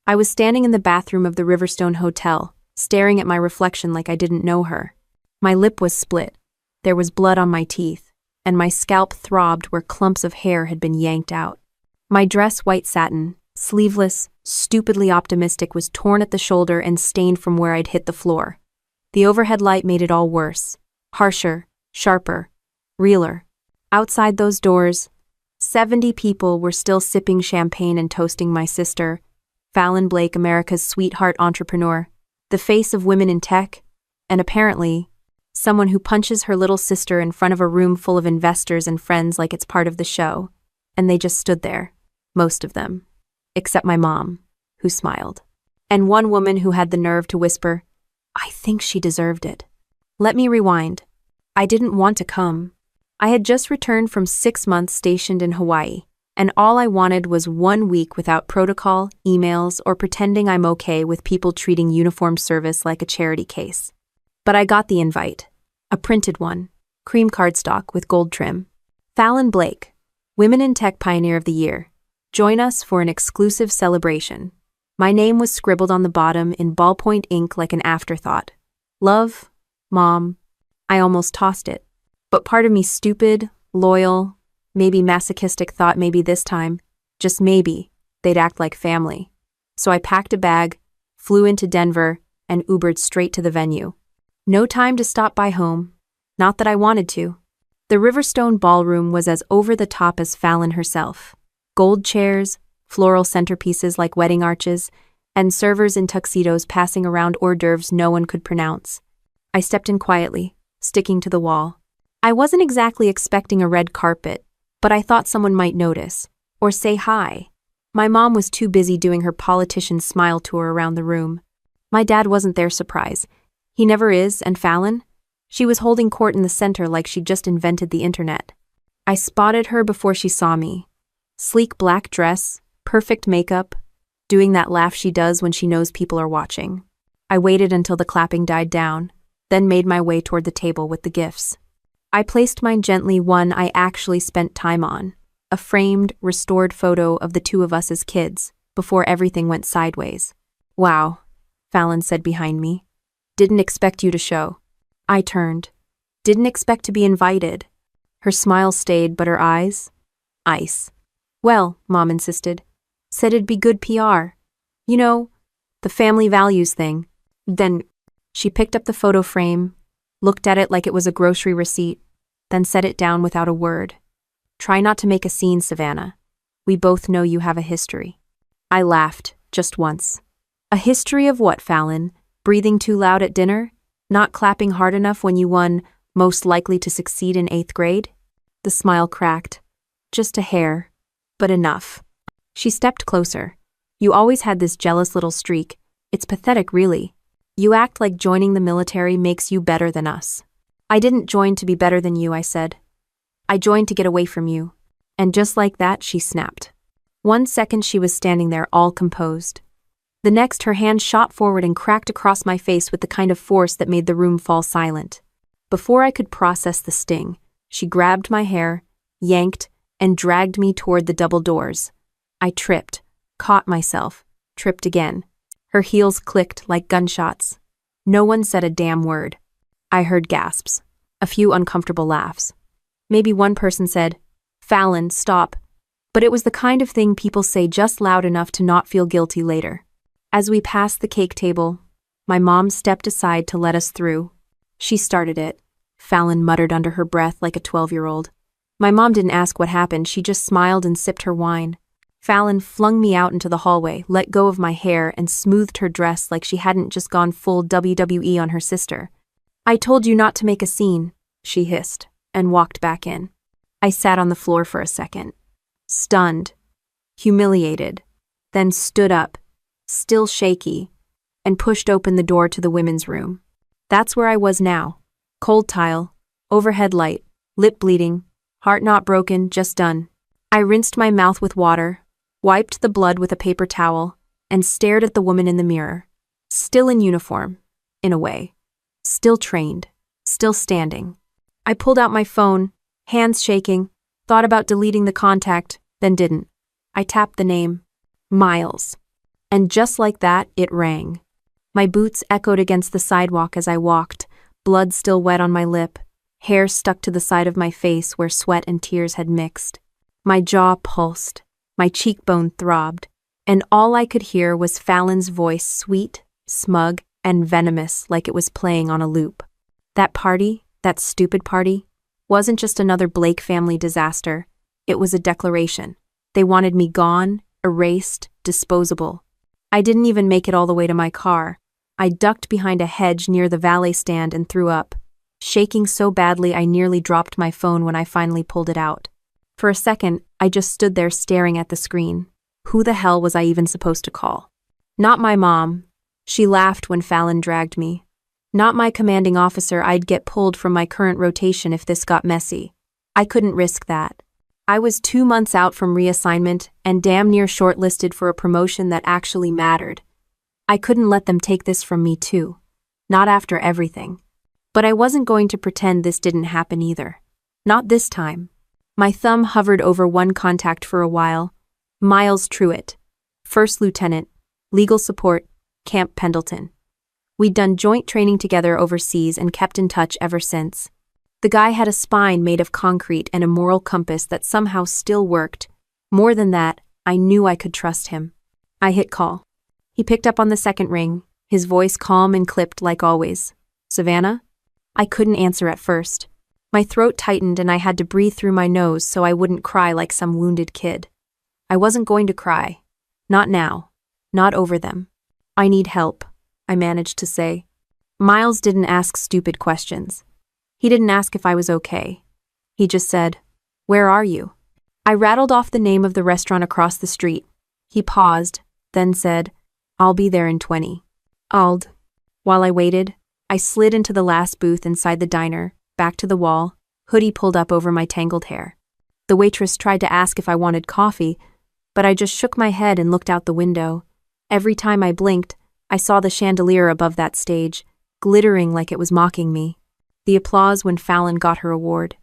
I was standing in the bathroom of the Riverstone Hotel, staring at my reflection like I didn't know her. My lip was split, there was blood on my teeth, and my scalp throbbed where clumps of hair had been yanked out. My dress, white satin, sleeveless, stupidly optimistic, was torn at the shoulder and stained from where I'd hit the floor. The overhead light made it all worse, harsher, sharper, realer. Outside those doors, 70 people were still sipping champagne and toasting my sister, Fallon Blake, America's sweetheart entrepreneur, the face of women in tech, and apparently, someone who punches her little sister in front of a room full of investors and friends like it's part of the show. And they just stood there, most of them, except my mom, who smiled. And one woman who had the nerve to whisper, "I think she deserved it." Let me rewind. I didn't want to come. I had just returned from 6 months stationed in Hawaii, and all I wanted was 1 week without protocol, emails, or pretending I'm okay with people treating uniform service like a charity case. But I got the invite, a printed one, cream cardstock with gold trim. Fallon Blake, Women in Tech Pioneer of the Year. Join us for an exclusive celebration. My name was scribbled on the bottom in ballpoint ink like an afterthought. Love, Mom. I almost tossed it. But part of me, stupid, loyal, maybe masochistic, thought maybe this time, just maybe, they'd act like family. So I packed a bag, flew into Denver, and Ubered straight to the venue. No time to stop by home. Not that I wanted to. The Riverstone Ballroom was as over the top as Fallon herself. Gold chairs, floral centerpieces like wedding arches, and servers in tuxedos passing around hors d'oeuvres no one could pronounce. I stepped in quietly, sticking to the wall. I wasn't exactly expecting a red carpet, but I thought someone might notice, or say hi. My mom was too busy doing her politician smile tour around the room. My dad wasn't there, surprise. He never is, and Fallon? She was holding court in the center like she'd just invented the internet. I spotted her before she saw me. Sleek black dress, perfect makeup, doing that laugh she does when she knows people are watching. I waited until the clapping died down, then made my way toward the table with the gifts. I placed mine gently, one I actually spent time on, a framed, restored photo of the two of us as kids, before everything went sideways. "Wow," Fallon said behind me. "Didn't expect you to show." I turned. Didn't expect to be invited. Her smile stayed, but her eyes? Ice. "Well," Mom insisted. "Said it'd be good PR. You know, the family values thing." Then she picked up the photo frame, looked at it like it was a grocery receipt, then set it down without a word. "Try not to make a scene, Savannah. We both know you have a history." I laughed, just once. "A history of what, Fallon? Breathing too loud at dinner? Not clapping hard enough when you won most likely to succeed in 8th grade? The smile cracked. "Just a hair, but enough." She stepped closer. "You always had this jealous little streak. It's pathetic, really. You act like joining the military makes you better than us." "I didn't join to be better than you," I said. "I joined to get away from you." And just like that, she snapped. 1 second she was standing there all composed. The next, her hand shot forward and cracked across my face with the kind of force that made the room fall silent. Before I could process the sting, she grabbed my hair, yanked, and dragged me toward the double doors. I tripped, caught myself, tripped again. Her heels clicked like gunshots. No one said a damn word. I heard gasps, a few uncomfortable laughs. Maybe one person said, "Fallon, stop." But it was the kind of thing people say just loud enough to not feel guilty later. As we passed the cake table, my mom stepped aside to let us through. "She started it," Fallon muttered under her breath like a 12-year-old. My mom didn't ask what happened, she just smiled and sipped her wine. Fallon flung me out into the hallway, let go of my hair, and smoothed her dress like she hadn't just gone full WWE on her sister. "I told you not to make a scene," she hissed, and walked back in. I sat on the floor for a second, stunned, humiliated, then stood up, still shaky, and pushed open the door to the women's room. That's where I was now. Cold tile, overhead light, lip bleeding, heart not broken, just done. I rinsed my mouth with water, wiped the blood with a paper towel, and stared at the woman in the mirror. Still in uniform, in a way. Still trained, still standing. I pulled out my phone, hands shaking, thought about deleting the contact, then didn't. I tapped the name. Miles. And just like that, it rang. My boots echoed against the sidewalk as I walked, blood still wet on my lip, hair stuck to the side of my face where sweat and tears had mixed. My jaw pulsed, my cheekbone throbbed, and all I could hear was Fallon's voice, sweet, smug, and venomous like it was playing on a loop. That party, that stupid party, wasn't just another Blake family disaster. It was a declaration. They wanted me gone, erased, disposable. I didn't even make it all the way to my car. I ducked behind a hedge near the valet stand and threw up, shaking so badly I nearly dropped my phone when I finally pulled it out. For a second, I just stood there staring at the screen. Who the hell was I even supposed to call? Not my mom. She laughed when Fallon dragged me. Not my commanding officer. I'd get pulled from my current rotation if this got messy. I couldn't risk that. I was 2 months out from reassignment and damn near shortlisted for a promotion that actually mattered. I couldn't let them take this from me too. Not after everything. But I wasn't going to pretend this didn't happen either. Not this time. My thumb hovered over one contact for a while. Miles Truitt, First Lieutenant, Legal Support, Camp Pendleton. We'd done joint training together overseas and kept in touch ever since. The guy had a spine made of concrete and a moral compass that somehow still worked. More than that, I knew I could trust him. I hit call. He picked up on the second ring, his voice calm and clipped like always. Savannah? I couldn't answer at first. My throat tightened and I had to breathe through my nose so I wouldn't cry like some wounded kid. I wasn't going to cry. Not now. Not over them. I need help, I managed to say. Miles didn't ask stupid questions. He didn't ask if I was okay. He just said, "Where are you?" I rattled off the name of the restaurant across the street. He paused, then said, "I'll be there in 20. Ald." While I waited, I slid into the last booth inside the diner, back to the wall, hoodie pulled up over my tangled hair. The waitress tried to ask if I wanted coffee, but I just shook my head and looked out the window. Every time I blinked, I saw the chandelier above that stage, glittering like it was mocking me. The applause when Fallon got her award.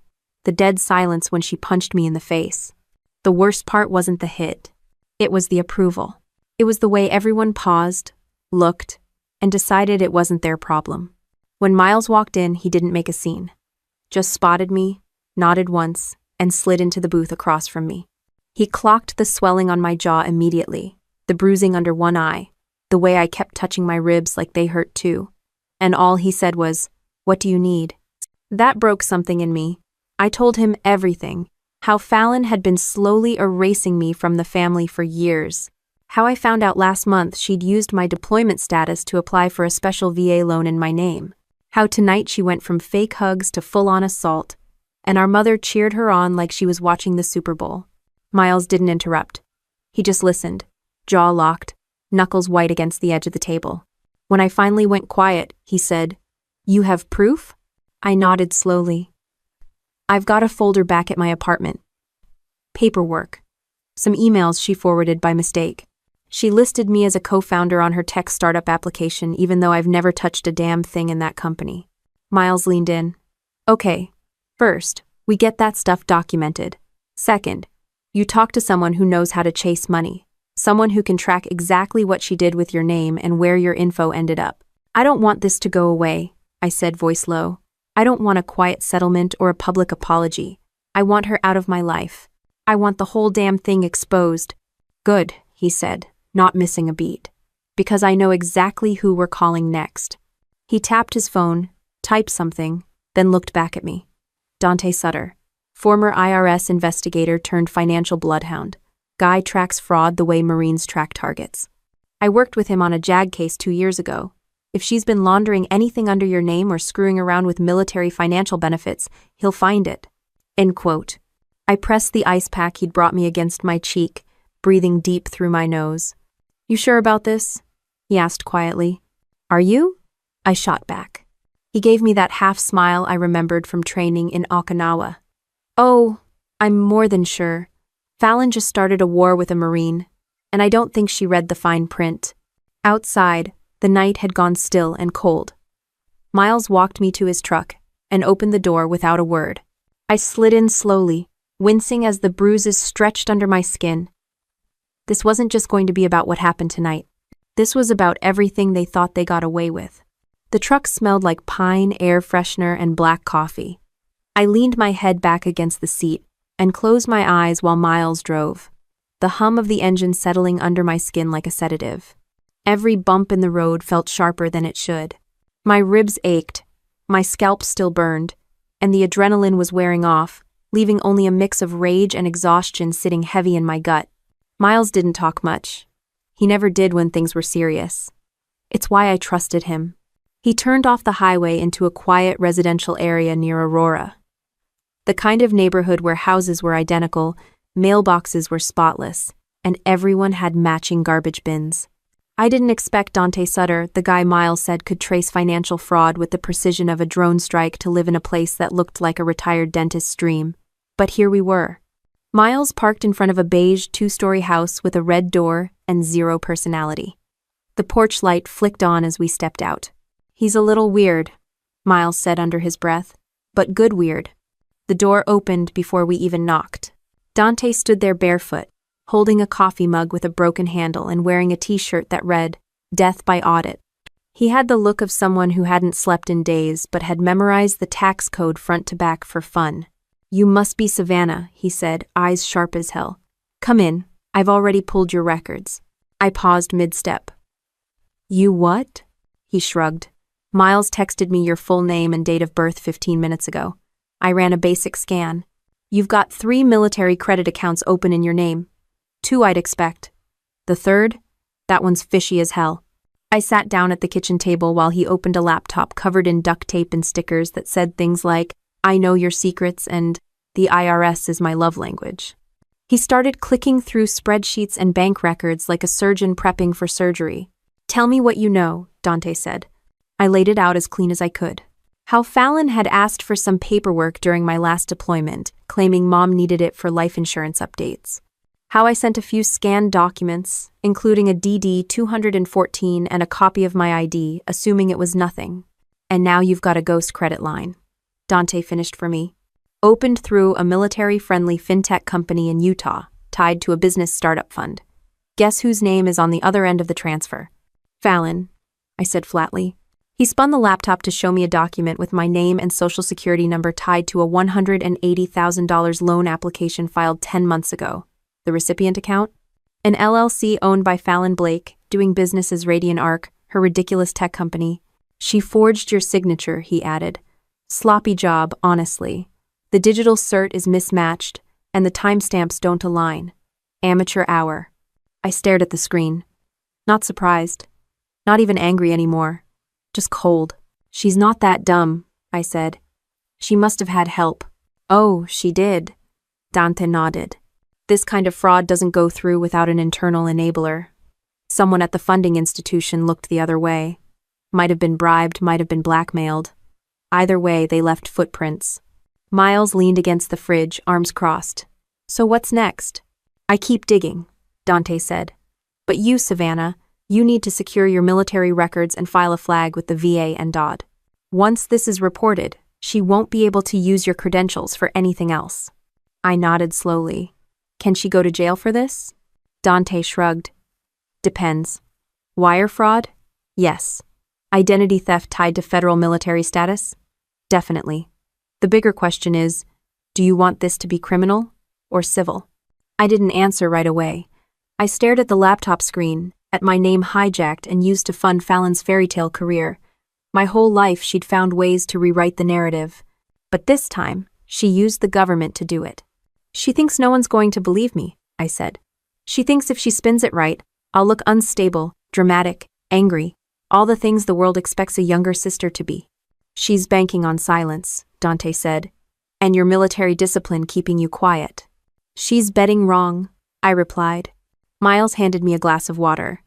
The dead silence when she punched me in the face. The worst part wasn't the hit. It was the approval. It was the way everyone paused, looked, and decided it wasn't their problem. When Miles walked in, he didn't make a scene. Just spotted me, nodded once, and slid into the booth across from me. He clocked the swelling on my jaw immediately, the bruising under one eye, the way I kept touching my ribs like they hurt too. And all he said was, "What do you need?" That broke something in me. I told him everything. How Fallon had been slowly erasing me from the family for years. How I found out last month she'd used my deployment status to apply for a special VA loan in my name. How tonight she went from fake hugs to full-on assault, and our mother cheered her on like she was watching the Super Bowl. Miles didn't interrupt. He just listened, jaw locked, knuckles white against the edge of the table. When I finally went quiet, he said, "You have proof?" I nodded slowly. "I've got a folder back at my apartment. Paperwork. Some emails she forwarded by mistake. She listed me as a co-founder on her tech startup application even though I've never touched a damn thing in that company." Miles leaned in. "Okay. First, we get that stuff documented. Second, you talk to someone who knows how to chase money. Someone who can track exactly what she did with your name and where your info ended up. I don't want this to go away," I said, voice low. "I don't want a quiet settlement or a public apology. I want her out of my life. I want the whole damn thing exposed." "Good," he said, not missing a beat. "Because I know exactly who we're calling next." He tapped his phone, typed something, then looked back at me. Dante Sutter, former IRS investigator turned financial bloodhound. Guy tracks fraud the way Marines track targets. I worked with him on a JAG case 2 years ago. If she's been laundering anything under your name or screwing around with military financial benefits, he'll find it. End quote. I pressed the ice pack he'd brought me against my cheek, breathing deep through my nose. "You sure about this?" he asked quietly. "Are you?" I shot back. He gave me that half smile I remembered from training in Okinawa. "Oh, I'm more than sure. Fallon just started a war with a Marine, and I don't think she read the fine print." Outside, the night had gone still and cold. Miles walked me to his truck and opened the door without a word. I slid in slowly, wincing as the bruises stretched under my skin. This wasn't just going to be about what happened tonight. This was about everything they thought they got away with. The truck smelled like pine, air freshener, and black coffee. I leaned my head back against the seat and closed my eyes while Miles drove, the hum of the engine settling under my skin like a sedative. Every bump in the road felt sharper than it should. My ribs ached, my scalp still burned, and the adrenaline was wearing off, leaving only a mix of rage and exhaustion sitting heavy in my gut. Miles didn't talk much. He never did when things were serious. It's why I trusted him. He turned off the highway into a quiet residential area near Aurora. The kind of neighborhood where houses were identical, mailboxes were spotless, and everyone had matching garbage bins. I didn't expect Dante Sutter, the guy Miles said could trace financial fraud with the precision of a drone strike, to live in a place that looked like a retired dentist's dream. But here we were. Miles parked in front of a beige two-story house with a red door and zero personality. The porch light flicked on as we stepped out. "He's a little weird," Miles said under his breath, "but good weird." The door opened before we even knocked. Dante stood there barefoot, holding a coffee mug with a broken handle and wearing a t-shirt that read, "Death by Audit." He had the look of someone who hadn't slept in days but had memorized the tax code front to back for fun. "You must be Savannah," he said, eyes sharp as hell. "Come in, I've already pulled your records." I paused mid-step. "You what?" He shrugged. "Miles texted me your full name and date of birth 15 minutes ago. I ran a basic scan. You've got 3 military credit accounts open in your name. 2 I'd expect. The third? That one's fishy as hell." I sat down at the kitchen table while he opened a laptop covered in duct tape and stickers that said things like, "I know your secrets," and "The IRS is my love language." He started clicking through spreadsheets and bank records like a surgeon prepping for surgery. "Tell me what you know," Dante said. I laid it out as clean as I could. How Fallon had asked for some paperwork during my last deployment, claiming Mom needed it for life insurance updates. How I sent a few scanned documents, including a DD-214 and a copy of my ID, assuming it was nothing. "And now you've got a ghost credit line," Dante finished for me. "Opened through a military-friendly fintech company in Utah, tied to a business startup fund. Guess whose name is on the other end of the transfer?" "Fallon," I said flatly. He spun the laptop to show me a document with my name and social security number tied to a $180,000 loan application filed 10 months ago. The recipient account? An LLC owned by Fallon Blake, doing business as Radian Arc, her ridiculous tech company. "She forged your signature," he added. "Sloppy job, honestly. The digital cert is mismatched, and the timestamps don't align. Amateur hour." I stared at the screen. Not surprised. Not even angry anymore. Just cold. "She's not that dumb," I said. "She must have had help." "Oh, she did." Dante nodded. "This kind of fraud doesn't go through without an internal enabler. Someone at the funding institution looked the other way. Might have been bribed, might have been blackmailed. Either way, they left footprints." Miles leaned against the fridge, arms crossed. "So what's next?" "I keep digging," Dante said. "But you, Savannah, you need to secure your military records and file a flag with the VA and DOD. Once this is reported, she won't be able to use your credentials for anything else." I nodded slowly. "Can she go to jail for this?" Dante shrugged. "Depends. Wire fraud? Yes. Identity theft tied to federal military status? Definitely. The bigger question is, do you want this to be criminal or civil?" I didn't answer right away. I stared at the laptop screen, at my name hijacked and used to fund Fallon's fairy tale career. My whole life she'd found ways to rewrite the narrative. But this time, she used the government to do it. "She thinks no one's going to believe me," I said. "She thinks if she spins it right, I'll look unstable, dramatic, angry, all the things the world expects a younger sister to be." "She's banking on silence," Dante said, "and your military discipline keeping you quiet." "She's betting wrong," I replied. Miles handed me a glass of water.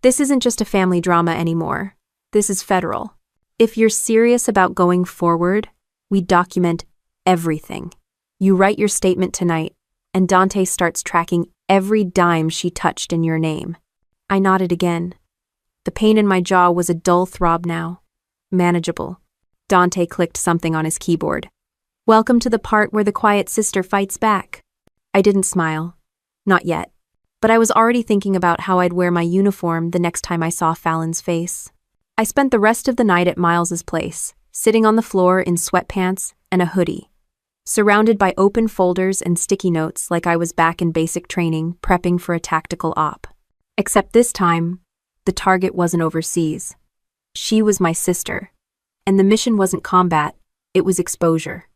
"This isn't just a family drama anymore. This is federal. If you're serious about going forward, we document everything. You write your statement tonight, and Dante starts tracking every dime she touched in your name." I nodded again. The pain in my jaw was a dull throb now. Manageable. Dante clicked something on his keyboard. "Welcome to the part where the quiet sister fights back." I didn't smile. Not yet. but I was already thinking about how I'd wear my uniform the next time I saw Fallon's face. I spent the rest of the night at Miles's place, sitting on the floor in sweatpants and a hoodie, surrounded by open folders and sticky notes like I was back in basic training, prepping for a tactical op. Except this time, the target wasn't overseas. She was my sister, and the mission wasn't combat, it was exposure.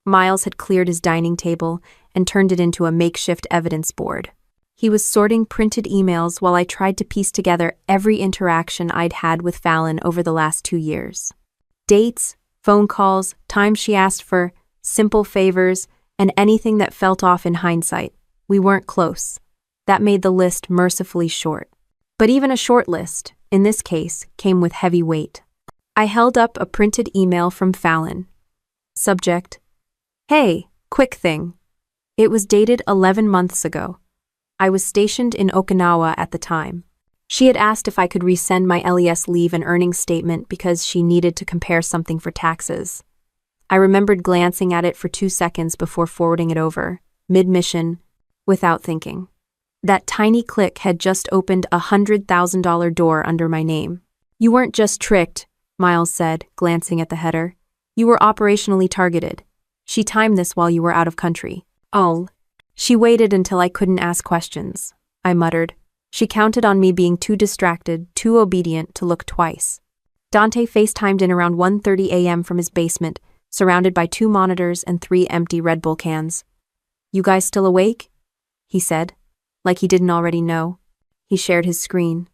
Miles had cleared his dining table and turned it into a makeshift evidence board. He was sorting printed emails while I tried to piece together every interaction I'd had with Fallon over the last 2 years. Dates, phone calls, times she asked for, simple favors, and anything that felt off in hindsight. We weren't close. That made the list mercifully short. But even a short list, in this case, came with heavy weight. I held up a printed email from Fallon. Subject: Hey, quick thing. It was dated 11 months ago. I was stationed in Okinawa at the time. She had asked if I could resend my LES leave and earnings statement because she needed to compare something for taxes. I remembered glancing at it for 2 seconds before forwarding it over, mid-mission, without thinking. That tiny click had just opened a $100,000 door under my name. You weren't just tricked, Miles said, glancing at the header. You were operationally targeted. She timed this while you were out of country. Oh. She waited until I couldn't ask questions, I muttered. She counted on me being too distracted, too obedient to look twice. Dante FaceTimed in around 1:30 a.m. from his basement, surrounded by 2 monitors and 3 empty Red Bull cans. You guys still awake? He said, like he didn't already know. He shared his screen.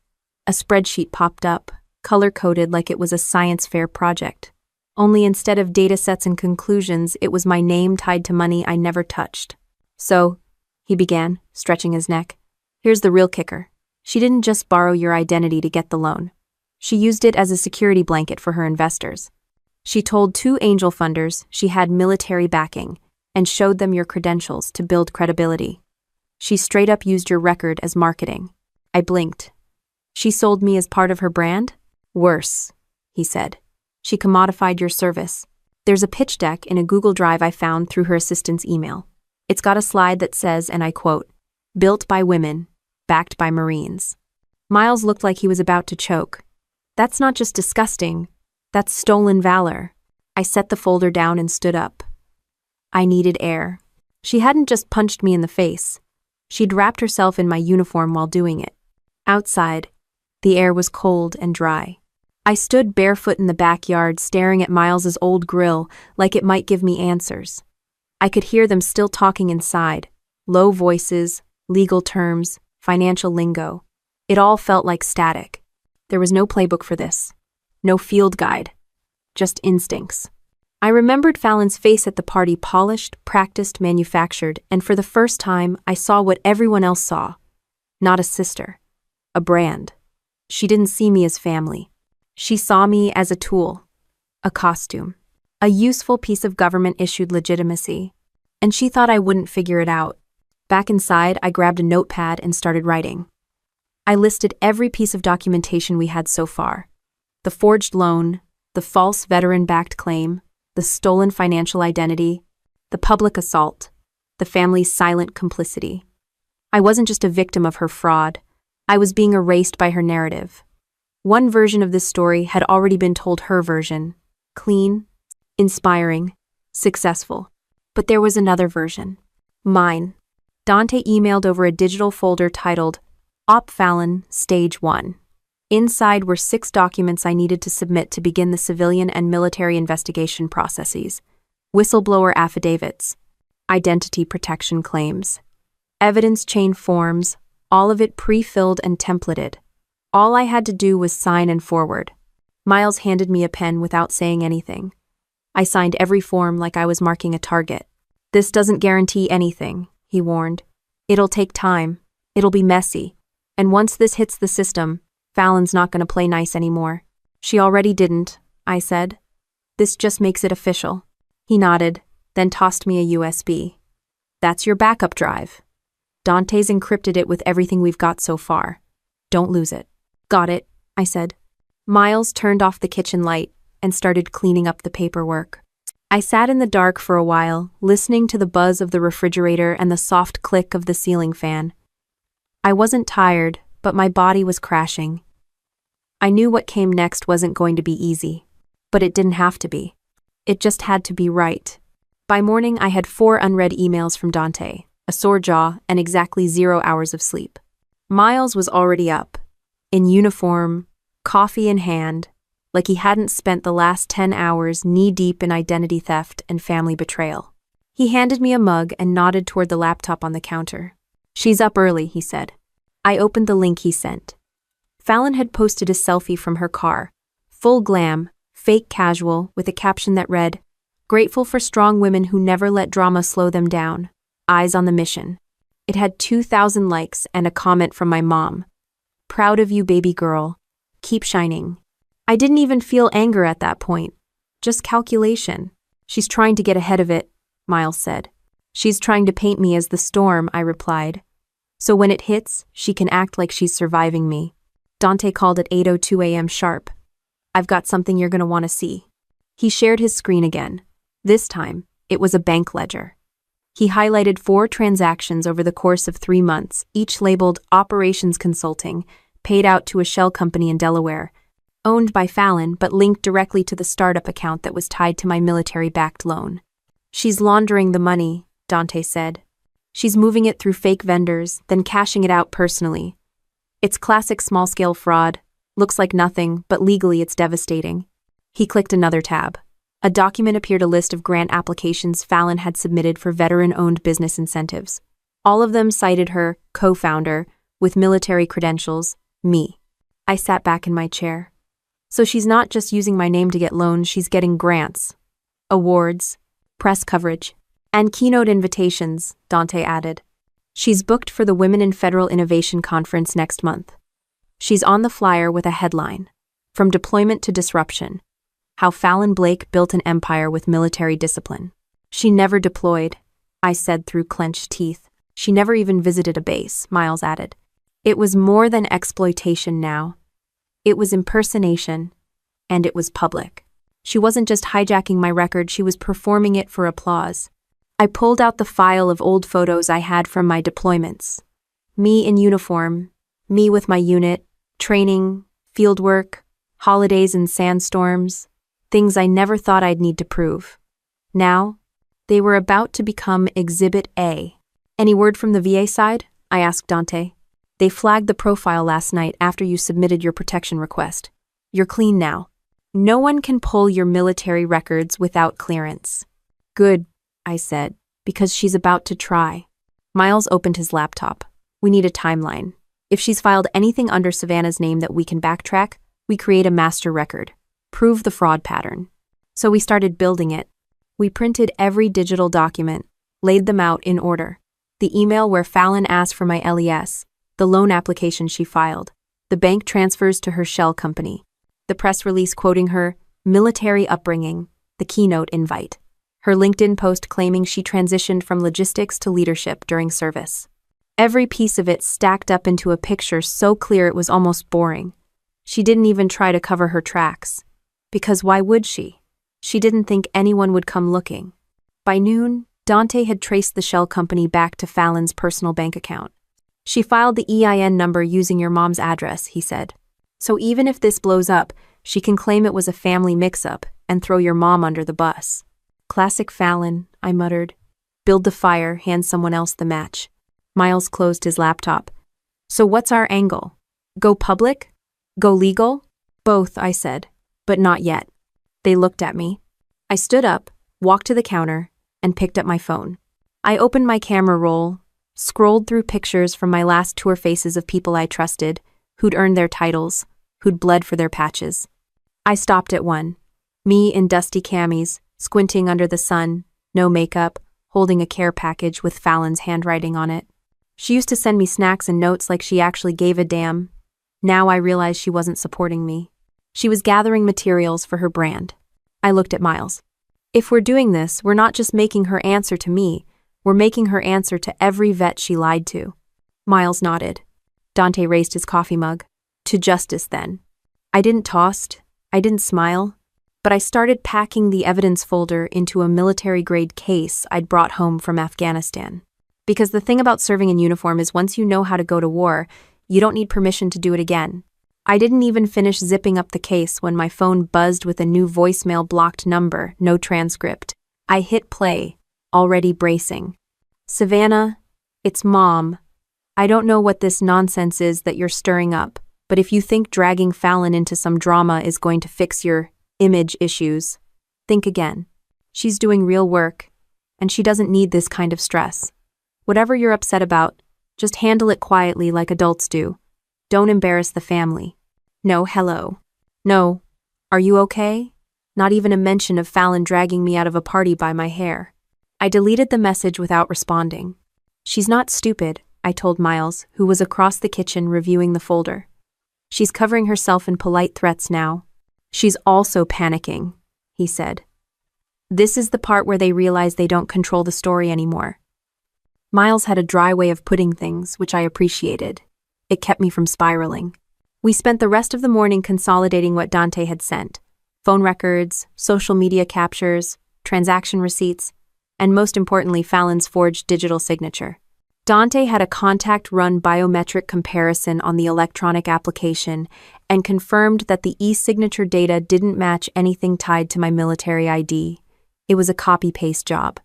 A spreadsheet popped up, color-coded like it was a science fair project. Only instead of datasets and conclusions, it was my name tied to money I never touched. So, he began, stretching his neck. Here's the real kicker. She didn't just borrow your identity to get the loan. She used it as a security blanket for her investors. She told 2 angel funders she had military backing and showed them your credentials to build credibility. She straight up used your record as marketing. I blinked. She sold me as part of her brand? Worse, he said. She commodified your service. There's a pitch deck in a Google Drive I found through her assistant's email. It's got a slide that says, and I quote, "Built by women, backed by Marines." Miles looked like he was about to choke. That's not just disgusting, that's stolen valor. I set the folder down and stood up. I needed air. She hadn't just punched me in the face. She'd wrapped herself in my uniform while doing it. Outside, the air was cold and dry. I stood barefoot in the backyard staring at Miles's old grill like it might give me answers. I could hear them still talking inside, low voices, legal terms, financial lingo. It all felt like static. There was no playbook for this. No field guide. Just instincts. I remembered Fallon's face at the party, polished, practiced, manufactured, and for the first time, I saw what everyone else saw. Not a sister. A brand. She didn't see me as family. She saw me as a tool. A costume. A useful piece of government-issued legitimacy. And she thought I wouldn't figure it out. Back inside, I grabbed a notepad and started writing. I listed every piece of documentation we had so far. The forged loan, the false veteran-backed claim, the stolen financial identity, the public assault, the family's silent complicity. I wasn't just a victim of her fraud. I was being erased by her narrative. One version of this story had already been told, her version. Clean, inspiring, successful. But there was another version. Mine. Dante emailed over a digital folder titled Op Fallon, Stage 1. Inside were 6 documents I needed to submit to begin the civilian and military investigation processes. Whistleblower affidavits, identity protection claims, evidence chain forms, all of it pre-filled and templated. All I had to do was sign and forward. Miles handed me a pen without saying anything. I signed every form like I was marking a target. This doesn't guarantee anything, he warned. It'll take time. It'll be messy. And once this hits the system, Fallon's not going to play nice anymore. She already didn't, I said. This just makes it official. He nodded, then tossed me a USB. That's your backup drive. Dante's encrypted it with everything we've got so far. Don't lose it. Got it, I said. Miles turned off the kitchen light and started cleaning up the paperwork. I sat in the dark for a while, listening to the buzz of the refrigerator and the soft click of the ceiling fan. I wasn't tired, but my body was crashing. I knew what came next wasn't going to be easy, but it didn't have to be. It just had to be right. By morning, I had 4 unread emails from Dante, a sore jaw, and exactly 0 hours of sleep. Miles was already up, in uniform, coffee in hand, like he hadn't spent the last 10 hours knee-deep in identity theft and family betrayal. He handed me a mug and nodded toward the laptop on the counter. "She's up early," he said. I opened the link he sent. Fallon had posted a selfie from her car, full glam, fake casual, with a caption that read, "Grateful for strong women who never let drama slow them down. Eyes on the mission." It had 2,000 likes and a comment from my mom. "Proud of you, baby girl. Keep shining." I didn't even feel anger at that point, just calculation. "She's trying to get ahead of it," Miles said. "She's trying to paint me as the storm," I replied. "So when it hits, she can act like she's surviving me." Dante called at 8:02 a.m. sharp. "I've got something you're gonna want to see." He shared his screen again. This time, it was a bank ledger. He highlighted 4 transactions over the course of 3 months, each labeled Operations Consulting, paid out to a shell company in Delaware, owned by Fallon but linked directly to the startup account that was tied to my military-backed loan. "She's laundering the money," Dante said. "She's moving it through fake vendors, then cashing it out personally. It's classic small-scale fraud. Looks like nothing, but legally it's devastating." He clicked another tab. A document appeared, a list of grant applications Fallon had submitted for veteran-owned business incentives. All of them cited her co-founder with military credentials, me. I sat back in my chair. So she's not just using my name to get loans, she's getting grants, awards, press coverage, and keynote invitations, Dante added. She's booked for the Women in Federal Innovation Conference next month. She's on the flyer with a headline, "From Deployment to Disruption: How Fallon Blake Built an Empire with Military Discipline." "She never deployed," I said through clenched teeth. "She never even visited a base," Miles added. It was more than exploitation now. It was impersonation, and it was public. She wasn't just hijacking my record, she was performing it for applause. I pulled out the file of old photos I had from my deployments. Me in uniform, me with my unit, training, fieldwork, holidays and sandstorms, things I never thought I'd need to prove. Now, they were about to become Exhibit A. "Any word from the VA side?" I asked Dante. "They flagged the profile last night after you submitted your protection request. You're clean now. No one can pull your military records without clearance." "Good," I said, "because she's about to try." Miles opened his laptop. "We need a timeline. If she's filed anything under Savannah's name that we can backtrack, we create a master record. Prove the fraud pattern." So we started building it. We printed every digital document, laid them out in order. The email where Fallon asked for my LES, the loan application she filed, the bank transfers to her shell company, the press release quoting her military upbringing, the keynote invite, her LinkedIn post claiming she transitioned from logistics to leadership during service. Every piece of it stacked up into a picture so clear it was almost boring. She didn't even try to cover her tracks. Because why would she? She didn't think anyone would come looking. By noon, Dante had traced the shell company back to Fallon's personal bank account. "She filed the EIN number using your mom's address," he said. "So even if this blows up, she can claim it was a family mix-up and throw your mom under the bus." "Classic Fallon," I muttered. "Build the fire, hand someone else the match." Miles closed his laptop. "So what's our angle? Go public? Go legal?" "Both," I said, "but not yet." They looked at me. I stood up, walked to the counter, and picked up my phone. I opened my camera roll, scrolled through pictures from my last tour faces of people I trusted, who'd earned their titles, who'd bled for their patches. I stopped at one. Me in dusty camis, squinting under the sun, no makeup, holding a care package with Fallon's handwriting on it. She used to send me snacks and notes like she actually gave a damn. Now I realized she wasn't supporting me. She was gathering materials for her brand. I looked at Miles. "If we're doing this, we're not just making her answer to me, we're making her answer to every vet she lied to." Miles nodded. Dante raised his coffee mug. "To justice, then." I didn't toss, I didn't smile, but I started packing the evidence folder into a military-grade case I'd brought home from Afghanistan. Because the thing about serving in uniform is once you know how to go to war, you don't need permission to do it again. I didn't even finish zipping up the case when my phone buzzed with a new voicemail blocked number, no transcript. I hit play, already bracing. Savannah, it's Mom. I don't know what this nonsense is that you're stirring up, but if you think dragging Fallon into some drama is going to fix your image issues, think again. She's doing real work, and she doesn't need this kind of stress. Whatever you're upset about, just handle it quietly like adults do. Don't embarrass the family. No, hello. No. Are you okay? Not even a mention of Fallon dragging me out of a party by my hair. I deleted the message without responding. She's not stupid, I told Miles, who was across the kitchen reviewing the folder. She's covering herself in polite threats now. She's also panicking, he said. This is the part where they realize they don't control the story anymore. Miles had a dry way of putting things, which I appreciated. It kept me from spiraling. We spent the rest of the morning consolidating what Dante had sent. Phone records, social media captures, transaction receipts, and most importantly, Fallon's forged digital signature. Dante had a contact-run biometric comparison on the electronic application and confirmed that the e-signature data didn't match anything tied to my military ID. It was a copy-paste job.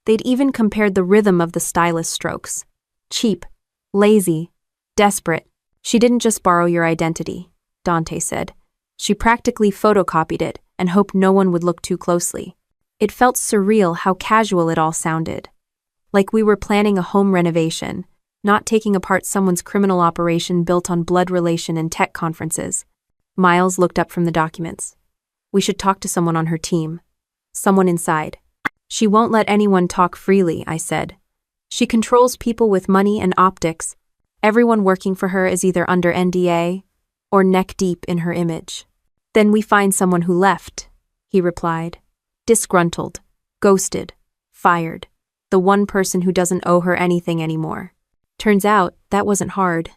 They'd even compared the rhythm of the stylus strokes. Cheap, lazy, desperate. She didn't just borrow your identity, Dante said. She practically photocopied it and hoped no one would look too closely. It felt surreal how casual it all sounded. Like we were planning a home renovation, not taking apart someone's criminal operation built on blood relation and tech conferences. Miles looked up from the documents. We should talk to someone on her team. Someone inside. She won't let anyone talk freely, I said. She controls people with money and optics. Everyone working for her is either under NDA or neck deep in her image. Then we find someone who left, he replied. Disgruntled, ghosted, fired. The one person who doesn't owe her anything anymore. Turns out, that wasn't hard.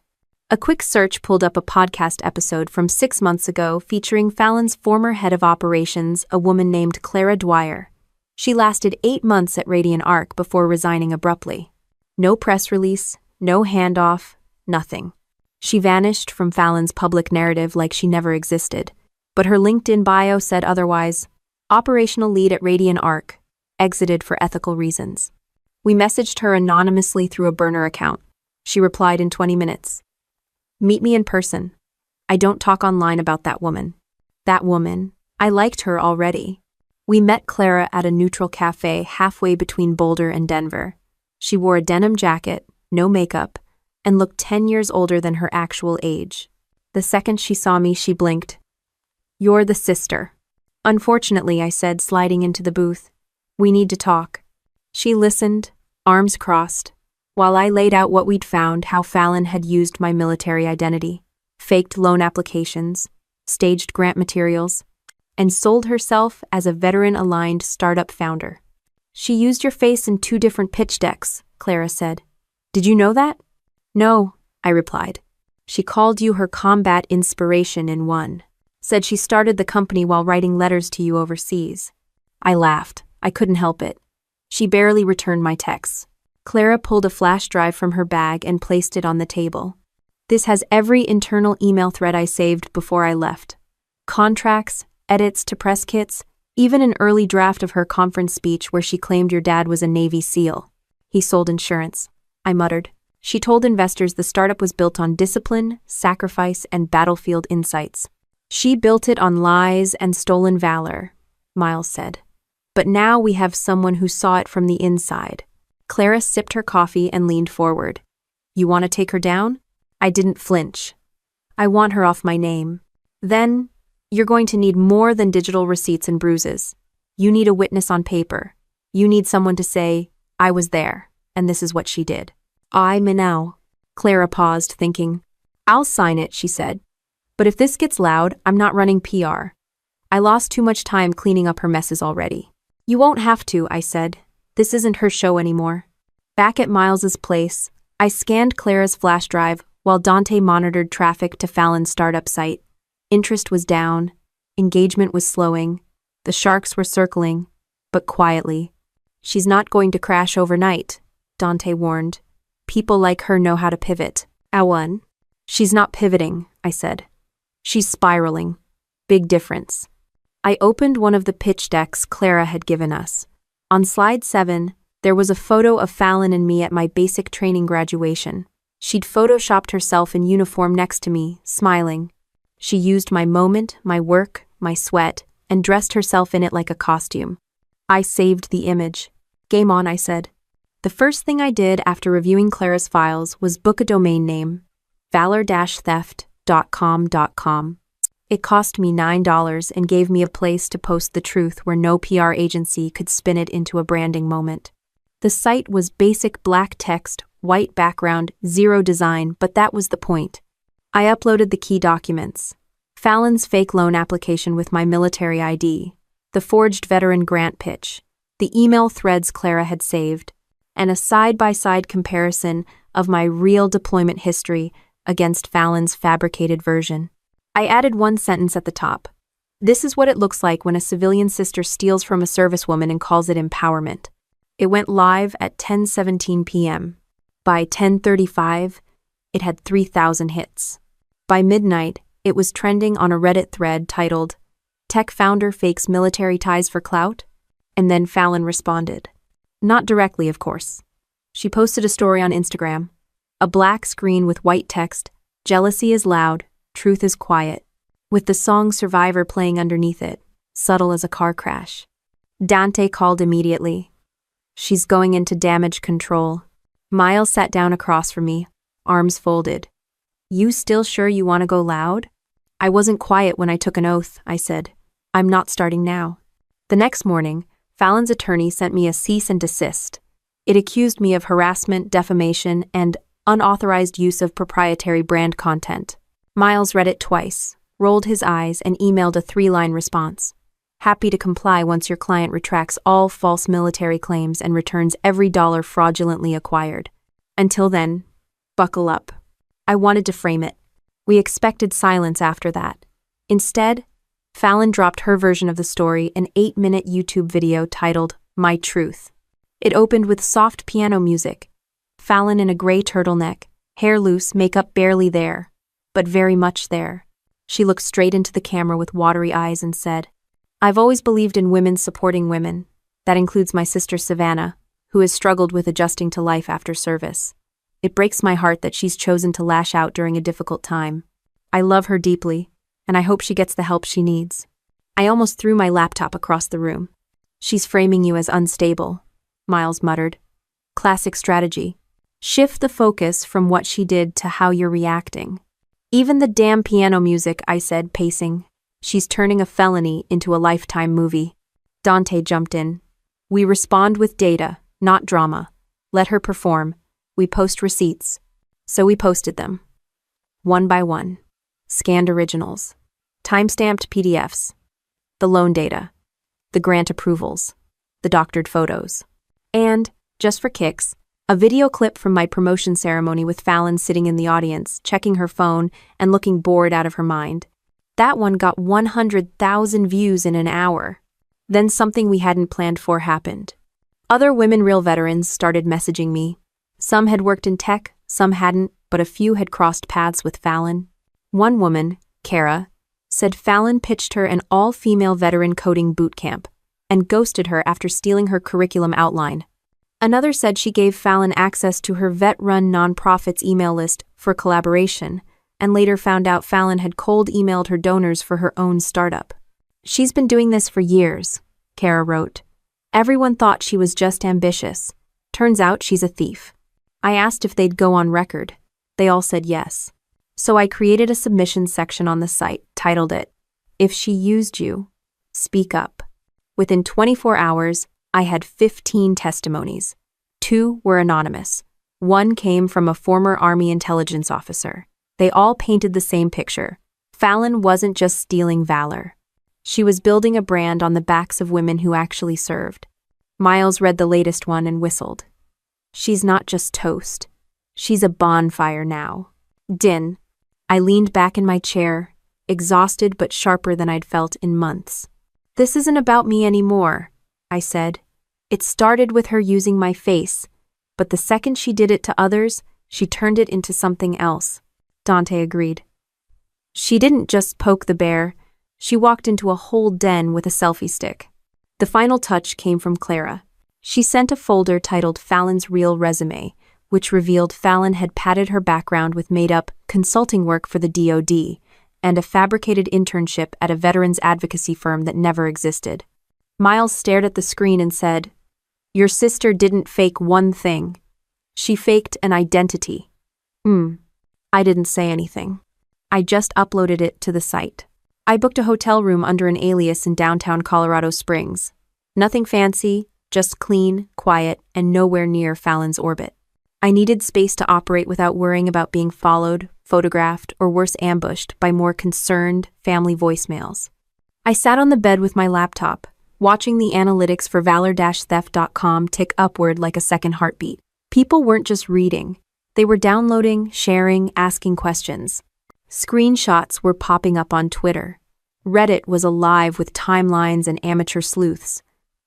A quick search pulled up a podcast episode from 6 months ago featuring Fallon's former head of operations, a woman named Clara Dwyer. She lasted 8 months at Radiant Arc before resigning abruptly. No press release, no handoff, nothing. She vanished from Fallon's public narrative like she never existed, but her LinkedIn bio said otherwise. Operational lead at Radiant Arc, exited for ethical reasons. We messaged her anonymously through a burner account. She replied in 20 minutes. Meet me in person. I don't talk online about that woman. That woman, I liked her already. We met Clara at a neutral cafe halfway between Boulder and Denver. She wore a denim jacket, no makeup, and looked 10 years older than her actual age. The second she saw me, she blinked. You're the sister. Unfortunately, I said, sliding into the booth. We need to talk. She listened, arms crossed, while I laid out what we'd found, how Fallon had used my military identity, faked loan applications, staged grant materials, and sold herself as a veteran-aligned startup founder. She used your face in 2 different pitch decks, Clara said. Did you know that? No, I replied. She called you her combat inspiration in one. Said she started the company while writing letters to you overseas. I laughed. I couldn't help it. She barely returned my texts. Clara pulled a flash drive from her bag and placed it on the table. This has every internal email thread I saved before I left. Contracts, edits to press kits, even an early draft of her conference speech where she claimed your dad was a Navy SEAL. He sold insurance, I muttered. She told investors the startup was built on discipline, sacrifice, and battlefield insights. She built it on lies and stolen valor, Miles said. But now we have someone who saw it from the inside. Clara sipped her coffee and leaned forward. You want to take her down? I didn't flinch. I want her off my name. Then, you're going to need more than digital receipts and bruises. You need a witness on paper. You need someone to say, I was there, and this is what she did. I Minnow. Clara paused, thinking. I'll sign it, she said. But if this gets loud, I'm not running PR. I lost too much time cleaning up her messes already. You won't have to, I said. This isn't her show anymore. Back at Miles's place, I scanned Clara's flash drive while Dante monitored traffic to Fallon's startup site. Interest was down, engagement was slowing, the sharks were circling, but quietly. She's not going to crash overnight, Dante warned. People like her know how to pivot. Awan. She's not pivoting, I said. She's spiraling. Big difference. I opened one of the pitch decks Clara had given us. On slide 7, there was a photo of Fallon and me at my basic training graduation. She'd photoshopped herself in uniform next to me, smiling. She used my moment, my work, my sweat, and dressed herself in it like a costume. I saved the image. Game on, I said. The first thing I did after reviewing Clara's files was book a domain name, valor-theft.com.com. It cost me $9 and gave me a place to post the truth where no PR agency could spin it into a branding moment. The site was basic black text, white background, zero design, but that was the point. I uploaded the key documents. Fallon's fake loan application with my military ID, the forged veteran grant pitch, the email threads Clara had saved, and a side-by-side comparison of my real deployment history against Fallon's fabricated version. I added one sentence at the top. This is what it looks like when a civilian sister steals from a servicewoman and calls it empowerment. It went live at 10:17 p.m. By 10:35, it had 3,000 hits. By midnight, it was trending on a Reddit thread titled, "Tech Founder Fakes Military Ties for Clout?" And then Fallon responded. Not directly, of course. She posted a story on Instagram. A black screen with white text, "Jealousy is loud, truth is quiet," with the song Survivor playing underneath it, subtle as a car crash. Dante called immediately. She's going into damage control. Miles sat down across from me, arms folded. You still sure you want to go loud? I wasn't quiet when I took an oath, I said. I'm not starting now. The next morning, Fallon's attorney sent me a cease and desist. It accused me of harassment, defamation, and unauthorized use of proprietary brand content. Miles read it twice, rolled his eyes, and emailed a 3-line response. Happy to comply once your client retracts all false military claims and returns every dollar fraudulently acquired. Until then, buckle up. I wanted to frame it. We expected silence after that. Instead, Fallon dropped her version of the story, an 8-minute YouTube video titled My Truth. It opened with soft piano music. Fallon in a gray turtleneck, hair loose, makeup barely there, but very much there. She looked straight into the camera with watery eyes and said, I've always believed in women supporting women. That includes my sister Savannah, who has struggled with adjusting to life after service. It breaks my heart that she's chosen to lash out during a difficult time. I love her deeply, and I hope she gets the help she needs. I almost threw my laptop across the room. She's framing you as unstable, Miles muttered. Classic strategy. Shift the focus from what she did to how you're reacting. Even the damn piano music, I said, pacing. She's turning a felony into a Lifetime movie. Dante jumped in. We respond with data, not drama. Let her perform. We post receipts. So we posted them. One by one. Scanned originals. Time-stamped PDFs. The loan data. The grant approvals. The doctored photos. And, just for kicks, a video clip from my promotion ceremony with Fallon sitting in the audience, checking her phone and looking bored out of her mind. That one got 100,000 views in an hour. Then something we hadn't planned for happened. Other Women Real veterans started messaging me. Some had worked in tech, some hadn't, but a few had crossed paths with Fallon. One woman, Kara, said Fallon pitched her an all-female veteran coding boot camp and ghosted her after stealing her curriculum outline. Another said she gave Fallon access to her vet-run nonprofit's email list for collaboration, and later found out Fallon had cold emailed her donors for her own startup. She's been doing this for years, Kara wrote. Everyone thought she was just ambitious. Turns out she's a thief. I asked if they'd go on record. They all said yes. So I created a submission section on the site, titled it, If She Used You, Speak Up. Within 24 hours, I had 15 testimonies. 2 were anonymous. 1 came from a former Army intelligence officer. They all painted the same picture. Fallon wasn't just stealing valor. She was building a brand on the backs of women who actually served. Miles read the latest one and whistled. She's not just toast. She's a bonfire now. Din. I leaned back in my chair, exhausted but sharper than I'd felt in months. This isn't about me anymore, I said. It started with her using my face. But the second she did it to others, she turned it into something else. Dante agreed. She didn't just poke the bear, she walked into a whole den with a selfie stick. The final touch came from Clara. She sent a folder titled Fallon's Real Resume, which revealed Fallon had padded her background with made-up consulting work for the DoD and a fabricated internship at a veterans advocacy firm that never existed. Miles stared at the screen and said, "Your sister didn't fake one thing. She faked an identity." I didn't say anything. I just uploaded it to the site. I booked a hotel room under an alias in downtown Colorado Springs. Nothing fancy, just clean, quiet, and nowhere near Fallon's orbit. I needed space to operate without worrying about being followed, photographed, or worse, ambushed by more concerned family voicemails. I sat on the bed with my laptop, watching the analytics for valor-theft.com tick upward like a second heartbeat. People weren't just reading. They were downloading, sharing, asking questions. Screenshots were popping up on Twitter. Reddit was alive with timelines and amateur sleuths.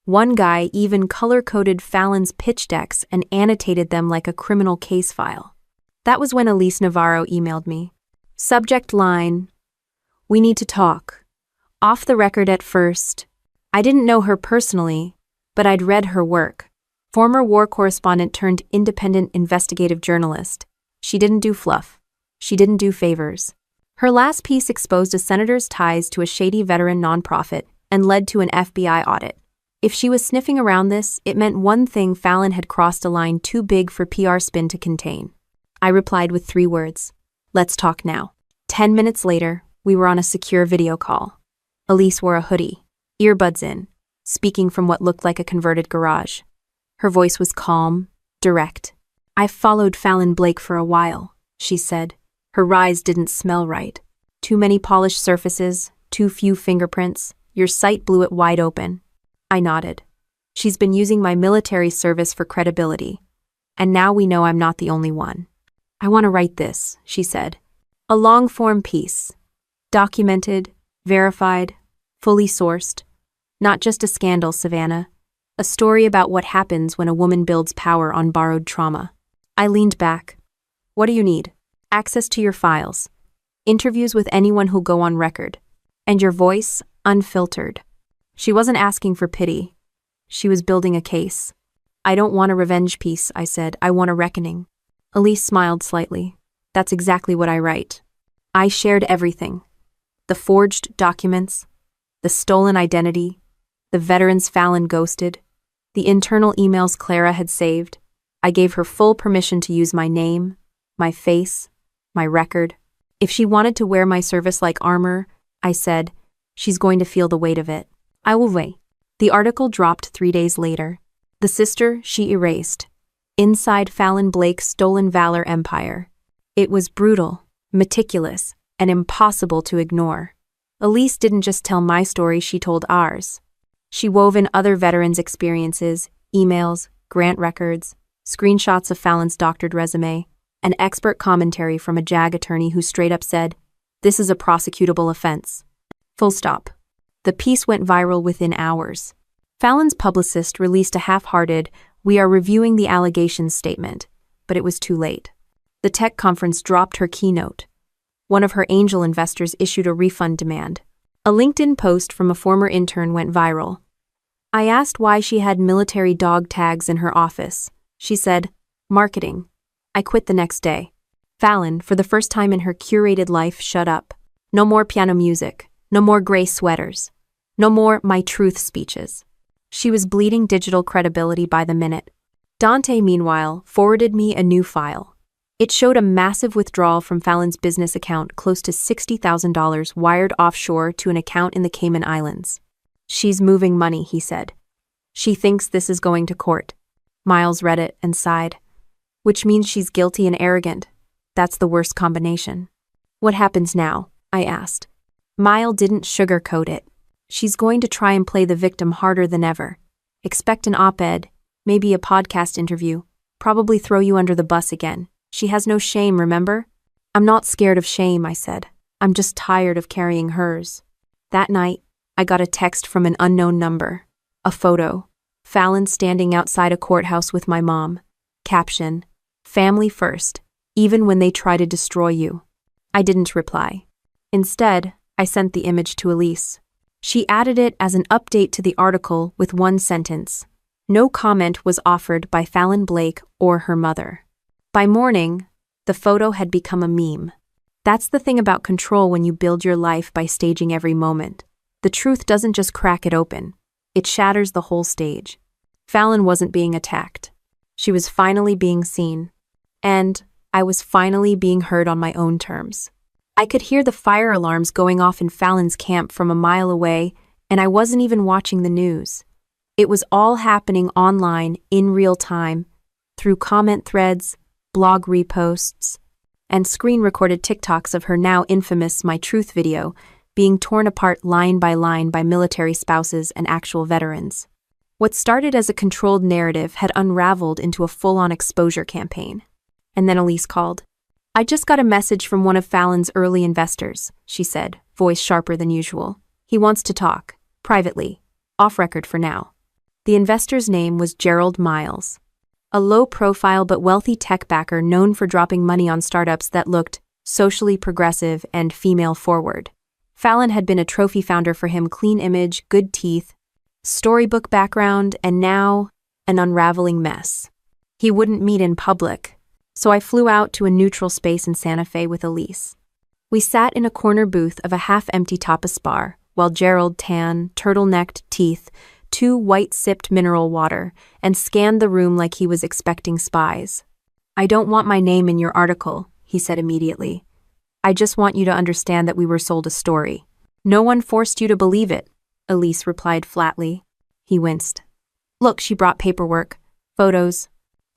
One guy even color-coded Fallon's pitch decks and annotated them like a criminal case file. That was when Elise Navarro emailed me. Subject line, "We need to talk. Off the record at first." I didn't know her personally, but I'd read her work. Former war correspondent turned independent investigative journalist. She didn't do fluff. She didn't do favors. Her last piece exposed a senator's ties to a shady veteran nonprofit and led to an FBI audit. If she was sniffing around this, it meant one thing: Fallon had crossed a line too big for PR spin to contain. I replied with 3 words. "Let's talk now." 10 minutes later, we were on a secure video call. Elise wore a hoodie, earbuds in, speaking from what looked like a converted garage. Her voice was calm, direct. "I've followed Fallon Blake for a while," she said. Her rise didn't smell right. "Too many polished surfaces, too few fingerprints. Your site blew it wide open." I nodded. "She's been using my military service for credibility. And now we know I'm not the only one." "I want to write this," she said. "A long-form piece. Documented, verified, fully sourced. Not just a scandal, Savannah. A story about what happens when a woman builds power on borrowed trauma." I leaned back. "What do you need?" "Access to your files. Interviews with anyone who'll go on record. And your voice, unfiltered." She wasn't asking for pity. She was building a case. "I don't want a revenge piece," I said. "I want a reckoning." Elise smiled slightly. "That's exactly what I write." I shared everything. The forged documents, the stolen identity, the veterans Fallon ghosted, the internal emails Clara had saved. I gave her full permission to use my name, my face, my record. If she wanted to wear my service like armor, I said, she's going to feel the weight of it. I will wait. The article dropped 3 days later. The sister she erased. Inside Fallon Blake's stolen valor empire. It was brutal, meticulous, and impossible to ignore. Elise didn't just tell my story, she told ours. She wove in other veterans' experiences, emails, grant records, screenshots of Fallon's doctored resume, and expert commentary from a JAG attorney who straight up said, "This is a prosecutable offense." Full stop. The piece went viral within hours. Fallon's publicist released a half-hearted, "We are reviewing the allegations" statement, but it was too late. The tech conference dropped her keynote. One of her angel investors issued a refund demand. A LinkedIn post from a former intern went viral. I asked why she had military dog tags in her office. She said, "Marketing." I quit the next day. Fallon, for the first time in her curated life, shut up. No more piano music. No more gray sweaters. No more my truth speeches. She was bleeding digital credibility by the minute. Dante, meanwhile, forwarded me a new file. It showed a massive withdrawal from Fallon's business account, close to $60,000 wired offshore to an account in the Cayman Islands. "She's moving money," he said. "She thinks this is going to court." Miles read it and sighed. "Which means she's guilty and arrogant. That's the worst combination." "What happens now?" I asked. Miles didn't sugarcoat it. "She's going to try and play the victim harder than ever. Expect an op-ed, maybe a podcast interview, probably throw you under the bus again. She has no shame, remember?" "I'm not scared of shame," I said. "I'm just tired of carrying hers." That night, I got a text from an unknown number. A photo. Fallon standing outside a courthouse with my mom. Caption: Family first, even when they try to destroy you. I didn't reply. Instead, I sent the image to Elise. She added it as an update to the article with one sentence. No comment was offered by Fallon Blake or her mother. By morning, the photo had become a meme. That's the thing about control when you build your life by staging every moment. The truth doesn't just crack it open. It shatters the whole stage. Fallon wasn't being attacked. She was finally being seen. And I was finally being heard on my own terms. I could hear the fire alarms going off in Fallon's camp from a mile away, and I wasn't even watching the news. It was all happening online in real time, through comment threads, blog reposts, and screen-recorded TikToks of her now infamous My Truth video being torn apart line by military spouses and actual veterans. What started as a controlled narrative had unraveled into a full-on exposure campaign. And then Elise called. "I just got a message from one of Fallon's early investors," she said, voice sharper than usual. "He wants to talk, privately, off record for now." The investor's name was Gerald Miles, a low-profile but wealthy tech backer known for dropping money on startups that looked socially progressive and female-forward. Fallon had been a trophy founder for him: clean image, good teeth, storybook background, and now an unraveling mess. He wouldn't meet in public, so I flew out to a neutral space in Santa Fe with Elise. We sat in a corner booth of a half-empty tapas bar, while Gerald tan, turtlenecked teeth, 2 white-sipped mineral water, and scanned the room like he was expecting spies. "I don't want my name in your article," he said immediately. "I just want you to understand that we were sold a story." "No one forced you to believe it," Elise replied flatly. He winced. "Look, she brought paperwork, photos,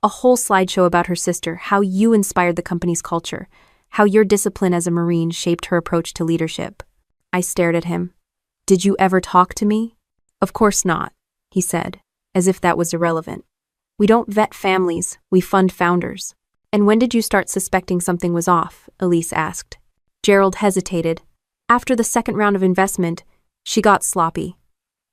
a whole slideshow about her sister, how you inspired the company's culture, how your discipline as a Marine shaped her approach to leadership." I stared at him. "Did you ever talk to me?" "Of course not," he said, as if that was irrelevant. "We don't vet families, we fund founders." "And when did you start suspecting something was off?" Elise asked. Gerald hesitated. "After the second round of investment, she got sloppy.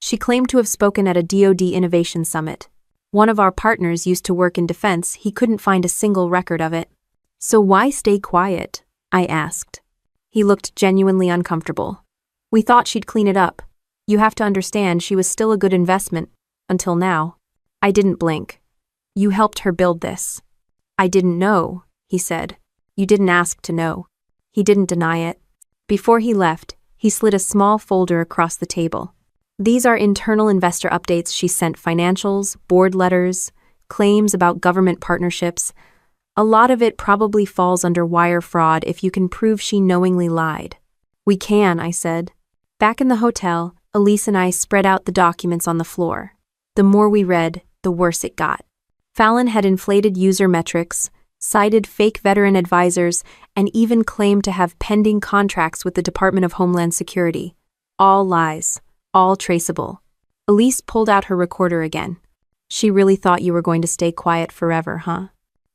She claimed to have spoken at a DoD Innovation Summit. One of our partners used to work in defense. He couldn't find a single record of it." "So why stay quiet?" I asked. He looked genuinely uncomfortable. "We thought she'd clean it up. You have to understand, she was still a good investment, until now." I didn't blink. "You helped her build this." "I didn't know," he said. "You didn't ask to know." He didn't deny it. Before he left, he slid a small folder across the table. "These are internal investor updates. She sent financials, board letters, claims about government partnerships. A lot of it probably falls under wire fraud if you can prove she knowingly lied." "We can," I said. Back in the hotel, Elise and I spread out the documents on the floor. The more we read, the worse it got. Fallon had inflated user metrics, cited fake veteran advisors, and even claimed to have pending contracts with the Department of Homeland Security. All lies. All traceable. Elise pulled out her recorder again. "She really thought you were going to stay quiet forever, huh?"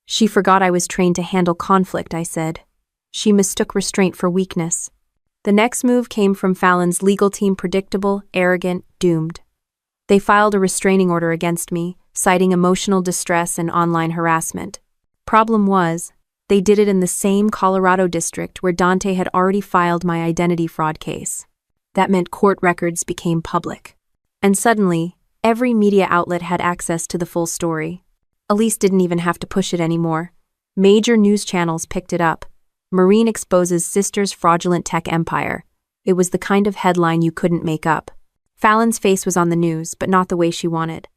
"She forgot I was trained to handle conflict," I said. "She mistook restraint for weakness." The next move came from Fallon's legal team: predictable, arrogant, doomed. They filed a restraining order against me, citing emotional distress and online harassment. Problem was, they did it in the same Colorado district where Dante had already filed my identity fraud case. That meant court records became public. And suddenly, every media outlet had access to the full story. Elise didn't even have to push it anymore. Major news channels picked it up. "Marine exposes sister's fraudulent tech empire." It was the kind of headline you couldn't make up. Fallon's face was on the news, but not the way she wanted.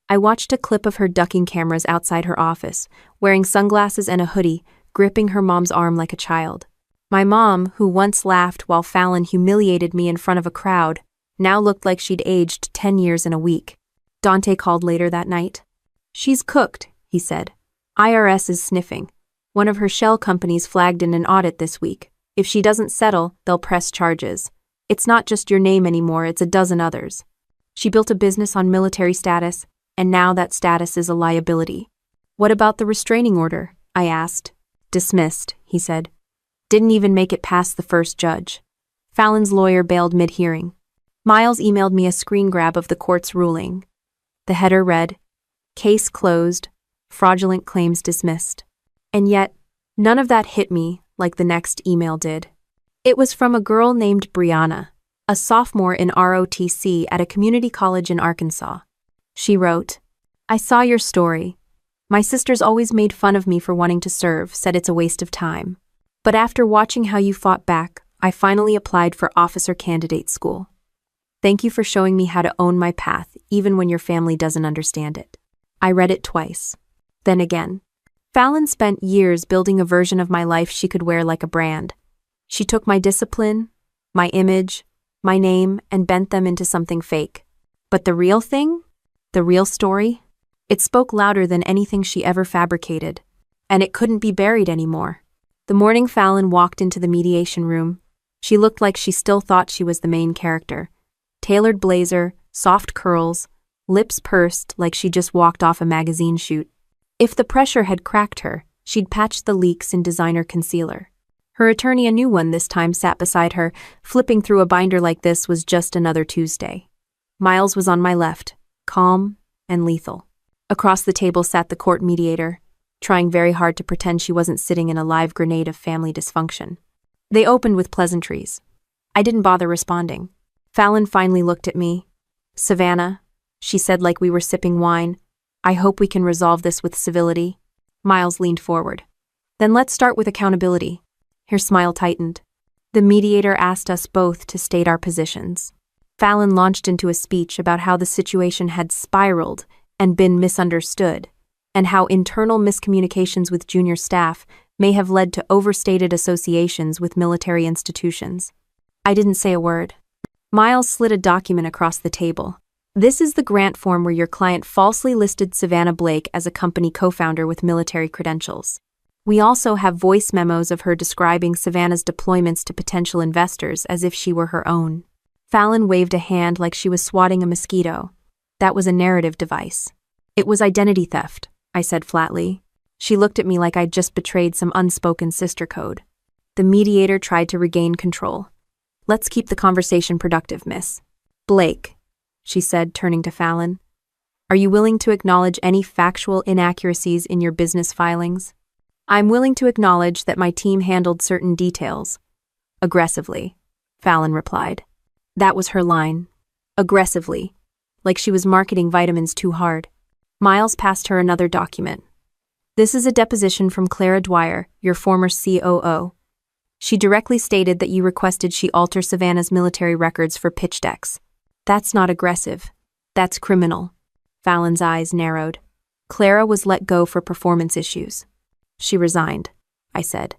I watched a clip of her ducking cameras outside her office, wearing sunglasses and a hoodie, gripping her mom's arm like a child. My mom, who once laughed while Fallon humiliated me in front of a crowd, now looked like she'd aged 10 years in a week. Dante called later that night. "She's cooked," he said. "IRS is sniffing. One of her shell companies flagged in an audit this week. If she doesn't settle, they'll press charges. It's not just your name anymore, it's a dozen others. She built a business on military status, and now that status is a liability." "What about the restraining order?" I asked. "Dismissed," he said. "Didn't even make it past the first judge." Fallon's lawyer bailed mid-hearing. Miles emailed me a screen grab of the court's ruling. The header read, "Case closed. fraudulent claims dismissed. And yet, none of that hit me like the next email did. It was from a girl named Brianna, a sophomore in ROTC at a community college in Arkansas. She wrote, "I saw your story. My sisters always made fun of me for wanting to serve, said it's a waste of time. But after watching how you fought back, I finally applied for officer candidate school. Thank you for showing me how to own my path, even when your family doesn't understand it." I read it twice. Then again. Fallon spent years building a version of my life she could wear like a brand. She took my discipline, my image, my name, and bent them into something fake. But the real thing? The real story? It spoke louder than anything she ever fabricated. And it couldn't be buried anymore. The morning Fallon walked into the mediation room, she looked like she still thought she was the main character. Tailored blazer, soft curls, lips pursed like she just walked off a magazine shoot. If the pressure had cracked her, she'd patched the leaks in designer concealer. Her attorney, a new one this time, sat beside her. Flipping through a binder like this was just another Tuesday. Miles was on my left, calm and lethal. Across the table sat the court mediator, trying very hard to pretend she wasn't sitting in a live grenade of family dysfunction. They opened with pleasantries. I didn't bother responding. Fallon finally looked at me. "Savannah," she said like we were sipping wine, "I hope we can resolve this with civility." Miles leaned forward. "Then let's start with accountability." Her smile tightened. The mediator asked us both to state our positions. Fallon launched into a speech about how the situation had spiraled and been misunderstood, and how internal miscommunications with junior staff may have led to overstated associations with military institutions. I didn't say a word. Miles slid a document across the table. "This is the grant form where your client falsely listed Savannah Blake as a company co-founder with military credentials. We also have voice memos of her describing Savannah's deployments to potential investors as if she were her own." Fallon waved a hand like she was swatting a mosquito. That was a narrative device. "It was identity theft," I said flatly. She looked at me like I'd just betrayed some unspoken sister code. The mediator tried to regain control. "Let's keep the conversation productive, Miss Blake," she said, turning to Fallon. "Are you willing to acknowledge any factual inaccuracies in your business filings?" "I'm willing to acknowledge that my team handled certain details aggressively," Fallon replied. That was her line. Aggressively. Like she was marketing vitamins too hard. Miles passed her another document. "This is a deposition from Clara Dwyer, your former COO. She directly stated that you requested she alter Savannah's military records for pitch decks. That's not aggressive. That's criminal." Fallon's eyes narrowed. "Clara was let go for performance issues. She resigned," I said.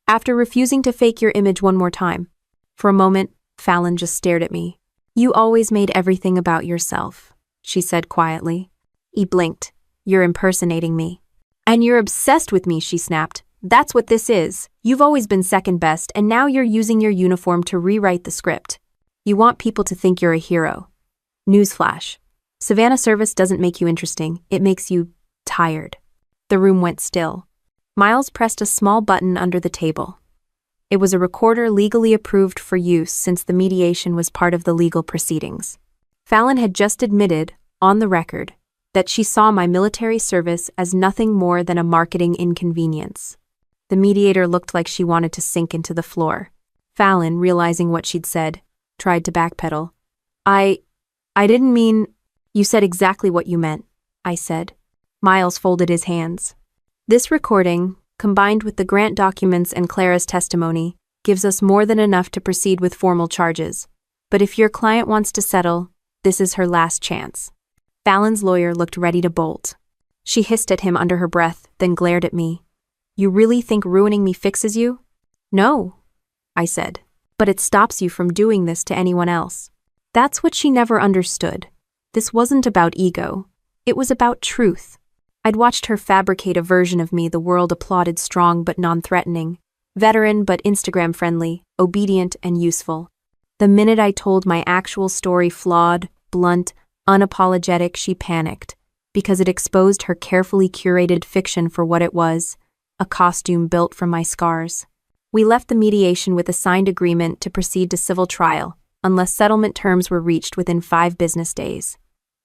"After refusing to fake your image one more time." For a moment, Fallon just stared at me. "You always made everything about yourself," she said quietly. He blinked. "You're impersonating me." "And you're obsessed with me," she snapped. "That's what this is. You've always been second best, and now you're using your uniform to rewrite the script. You want people to think you're a hero. Newsflash. Savannah service doesn't make you interesting, it makes you tired." The room went still. Miles pressed a small button under the table. It was a recorder legally approved for use since the mediation was part of the legal proceedings. Fallon had just admitted, on the record, that she saw my military service as nothing more than a marketing inconvenience. The mediator looked like she wanted to sink into the floor. Fallon, realizing what she'd said, tried to backpedal. I didn't mean—" "You said exactly what you meant," I said. Miles folded his hands. "This recording, combined with the grant documents and Clara's testimony, gives us more than enough to proceed with formal charges. But if your client wants to settle, this is her last chance." Fallon's lawyer looked ready to bolt. She hissed at him under her breath, then glared at me. "You really think ruining me fixes you?" "No," I said. "But it stops you from doing this to anyone else." That's what she never understood. This wasn't about ego. It was about truth. I'd watched her fabricate a version of me the world applauded, strong but non-threatening, veteran but Instagram-friendly, obedient and useful. The minute I told my actual story, flawed, blunt, unapologetic, she panicked, because it exposed her carefully curated fiction for what it was, a costume built from my scars. We left the mediation with a signed agreement to proceed to civil trial, unless settlement terms were reached within 5 business days.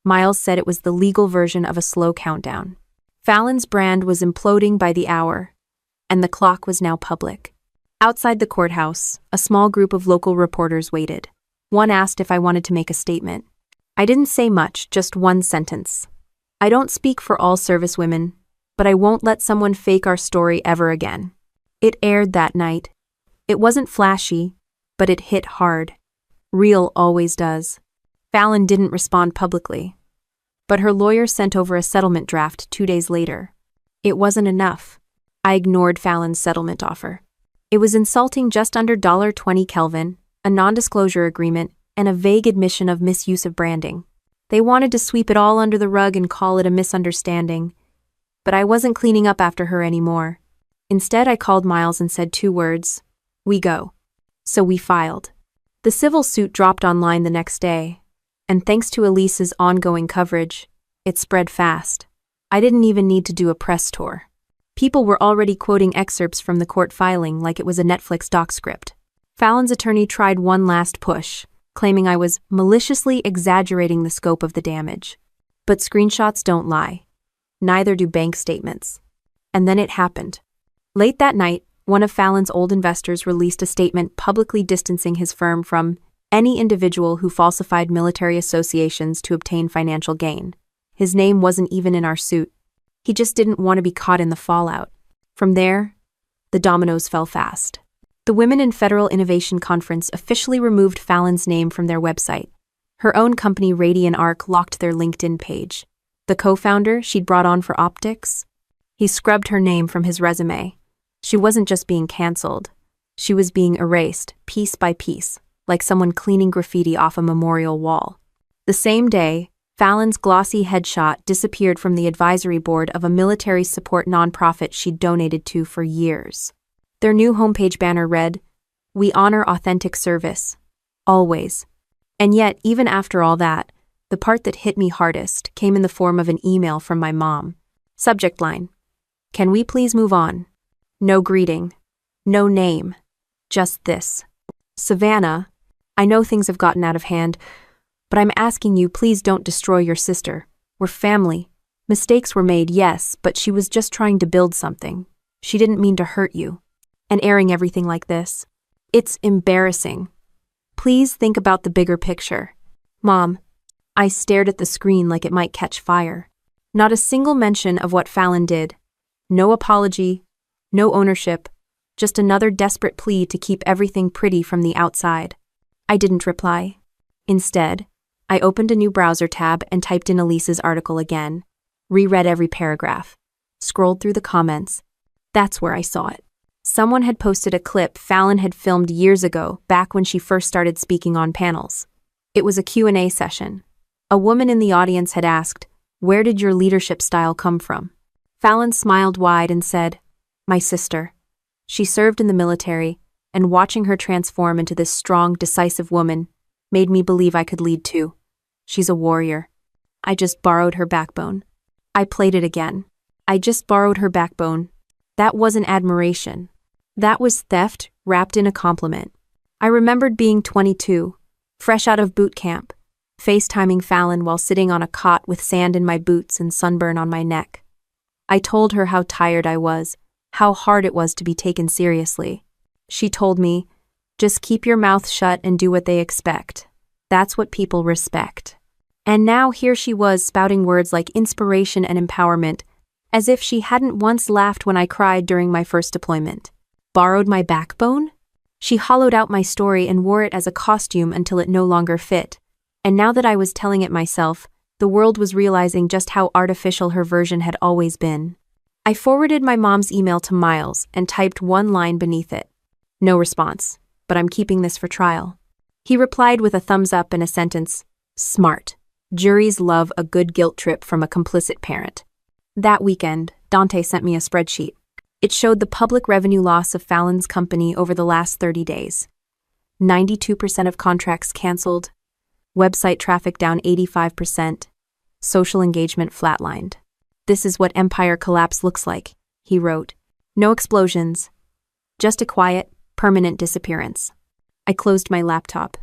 Miles said it was the legal version of a slow countdown. Fallon's brand was imploding by the hour, and the clock was now public. Outside the courthouse, a small group of local reporters waited. One asked if I wanted to make a statement. I didn't say much, just one sentence. I don't speak for all servicewomen, but I won't let someone fake our story ever again. It aired that night. It wasn't flashy, but it hit hard. Real always does. Fallon didn't respond publicly, but her lawyer sent over a settlement draft 2 days later. It wasn't enough. I ignored Fallon's settlement offer. It was insulting just under $20 Kelvin, a non-disclosure agreement, and a vague admission of misuse of branding. They wanted to sweep it all under the rug and call it a misunderstanding, but I wasn't cleaning up after her anymore. Instead, I called Miles and said 2 words, "We go." So we filed. The civil suit dropped online the next day, and thanks to Elise's ongoing coverage, it spread fast. I didn't even need to do a press tour. People were already quoting excerpts from the court filing like it was a Netflix doc script. Fallon's attorney tried one last push, claiming I was maliciously exaggerating the scope of the damage. But screenshots don't lie. Neither do bank statements. And then it happened. Late that night, one of Fallon's old investors released a statement publicly distancing his firm from any individual who falsified military associations to obtain financial gain. His name wasn't even in our suit. He just didn't want to be caught in the fallout. From there, the dominoes fell fast. The Women in Federal Innovation Conference officially removed Fallon's name from their website. Her own company, Radian Arc, locked their LinkedIn page. The co-founder she'd brought on for optics? He scrubbed her name from his resume. She wasn't just being canceled. She was being erased, piece by piece, like someone cleaning graffiti off a memorial wall. The same day, Fallon's glossy headshot disappeared from the advisory board of a military support nonprofit she'd donated to for years. Their new homepage banner read, "We honor authentic service. Always." And yet, even after all that, the part that hit me hardest came in the form of an email from my mom. Subject line: "Can we please move on?" No greeting. No name. Just this: "Savannah, I know things have gotten out of hand, but I'm asking you, please don't destroy your sister. We're family. Mistakes were made, yes, but she was just trying to build something. She didn't mean to hurt you." And airing everything like this, it's embarrassing. Please think about the bigger picture. Mom, I stared at the screen like it might catch fire. Not a single mention of what Fallon did. No apology, no ownership, just another desperate plea to keep everything pretty from the outside. I didn't reply. Instead, I opened a new browser tab and typed in Elise's article again, reread every paragraph, scrolled through the comments. That's where I saw it. Someone had posted a clip Fallon had filmed years ago, back when she first started speaking on panels. It was a Q&A session. A woman in the audience had asked, "Where did your leadership style come from?" Fallon smiled wide and said, "My sister. She served in the military, and watching her transform into this strong, decisive woman made me believe I could lead too. She's a warrior. I just borrowed her backbone." I played it again. I just borrowed her backbone. That wasn't admiration. That was theft wrapped in a compliment. I remembered being 22, fresh out of boot camp, FaceTiming Fallon while sitting on a cot with sand in my boots and sunburn on my neck. I told her how tired I was, how hard it was to be taken seriously. She told me, "Just keep your mouth shut and do what they expect. That's what people respect." And now here she was spouting words like inspiration and empowerment, as if she hadn't once laughed when I cried during my first deployment. Borrowed my backbone? She hollowed out my story and wore it as a costume until it no longer fit. And now that I was telling it myself, the world was realizing just how artificial her version had always been. I forwarded my mom's email to Miles and typed one line beneath it. No response, but I'm keeping this for trial. He replied with a thumbs up and a sentence, "Smart. Juries love a good guilt trip from a complicit parent." That weekend, Dante sent me a spreadsheet. It showed the public revenue loss of Fallon's company over the last 30 days. 92% of contracts canceled, website traffic down 85%, social engagement flatlined. "This is what empire collapse looks like," he wrote. "No explosions, just a quiet, permanent disappearance." I closed my laptop.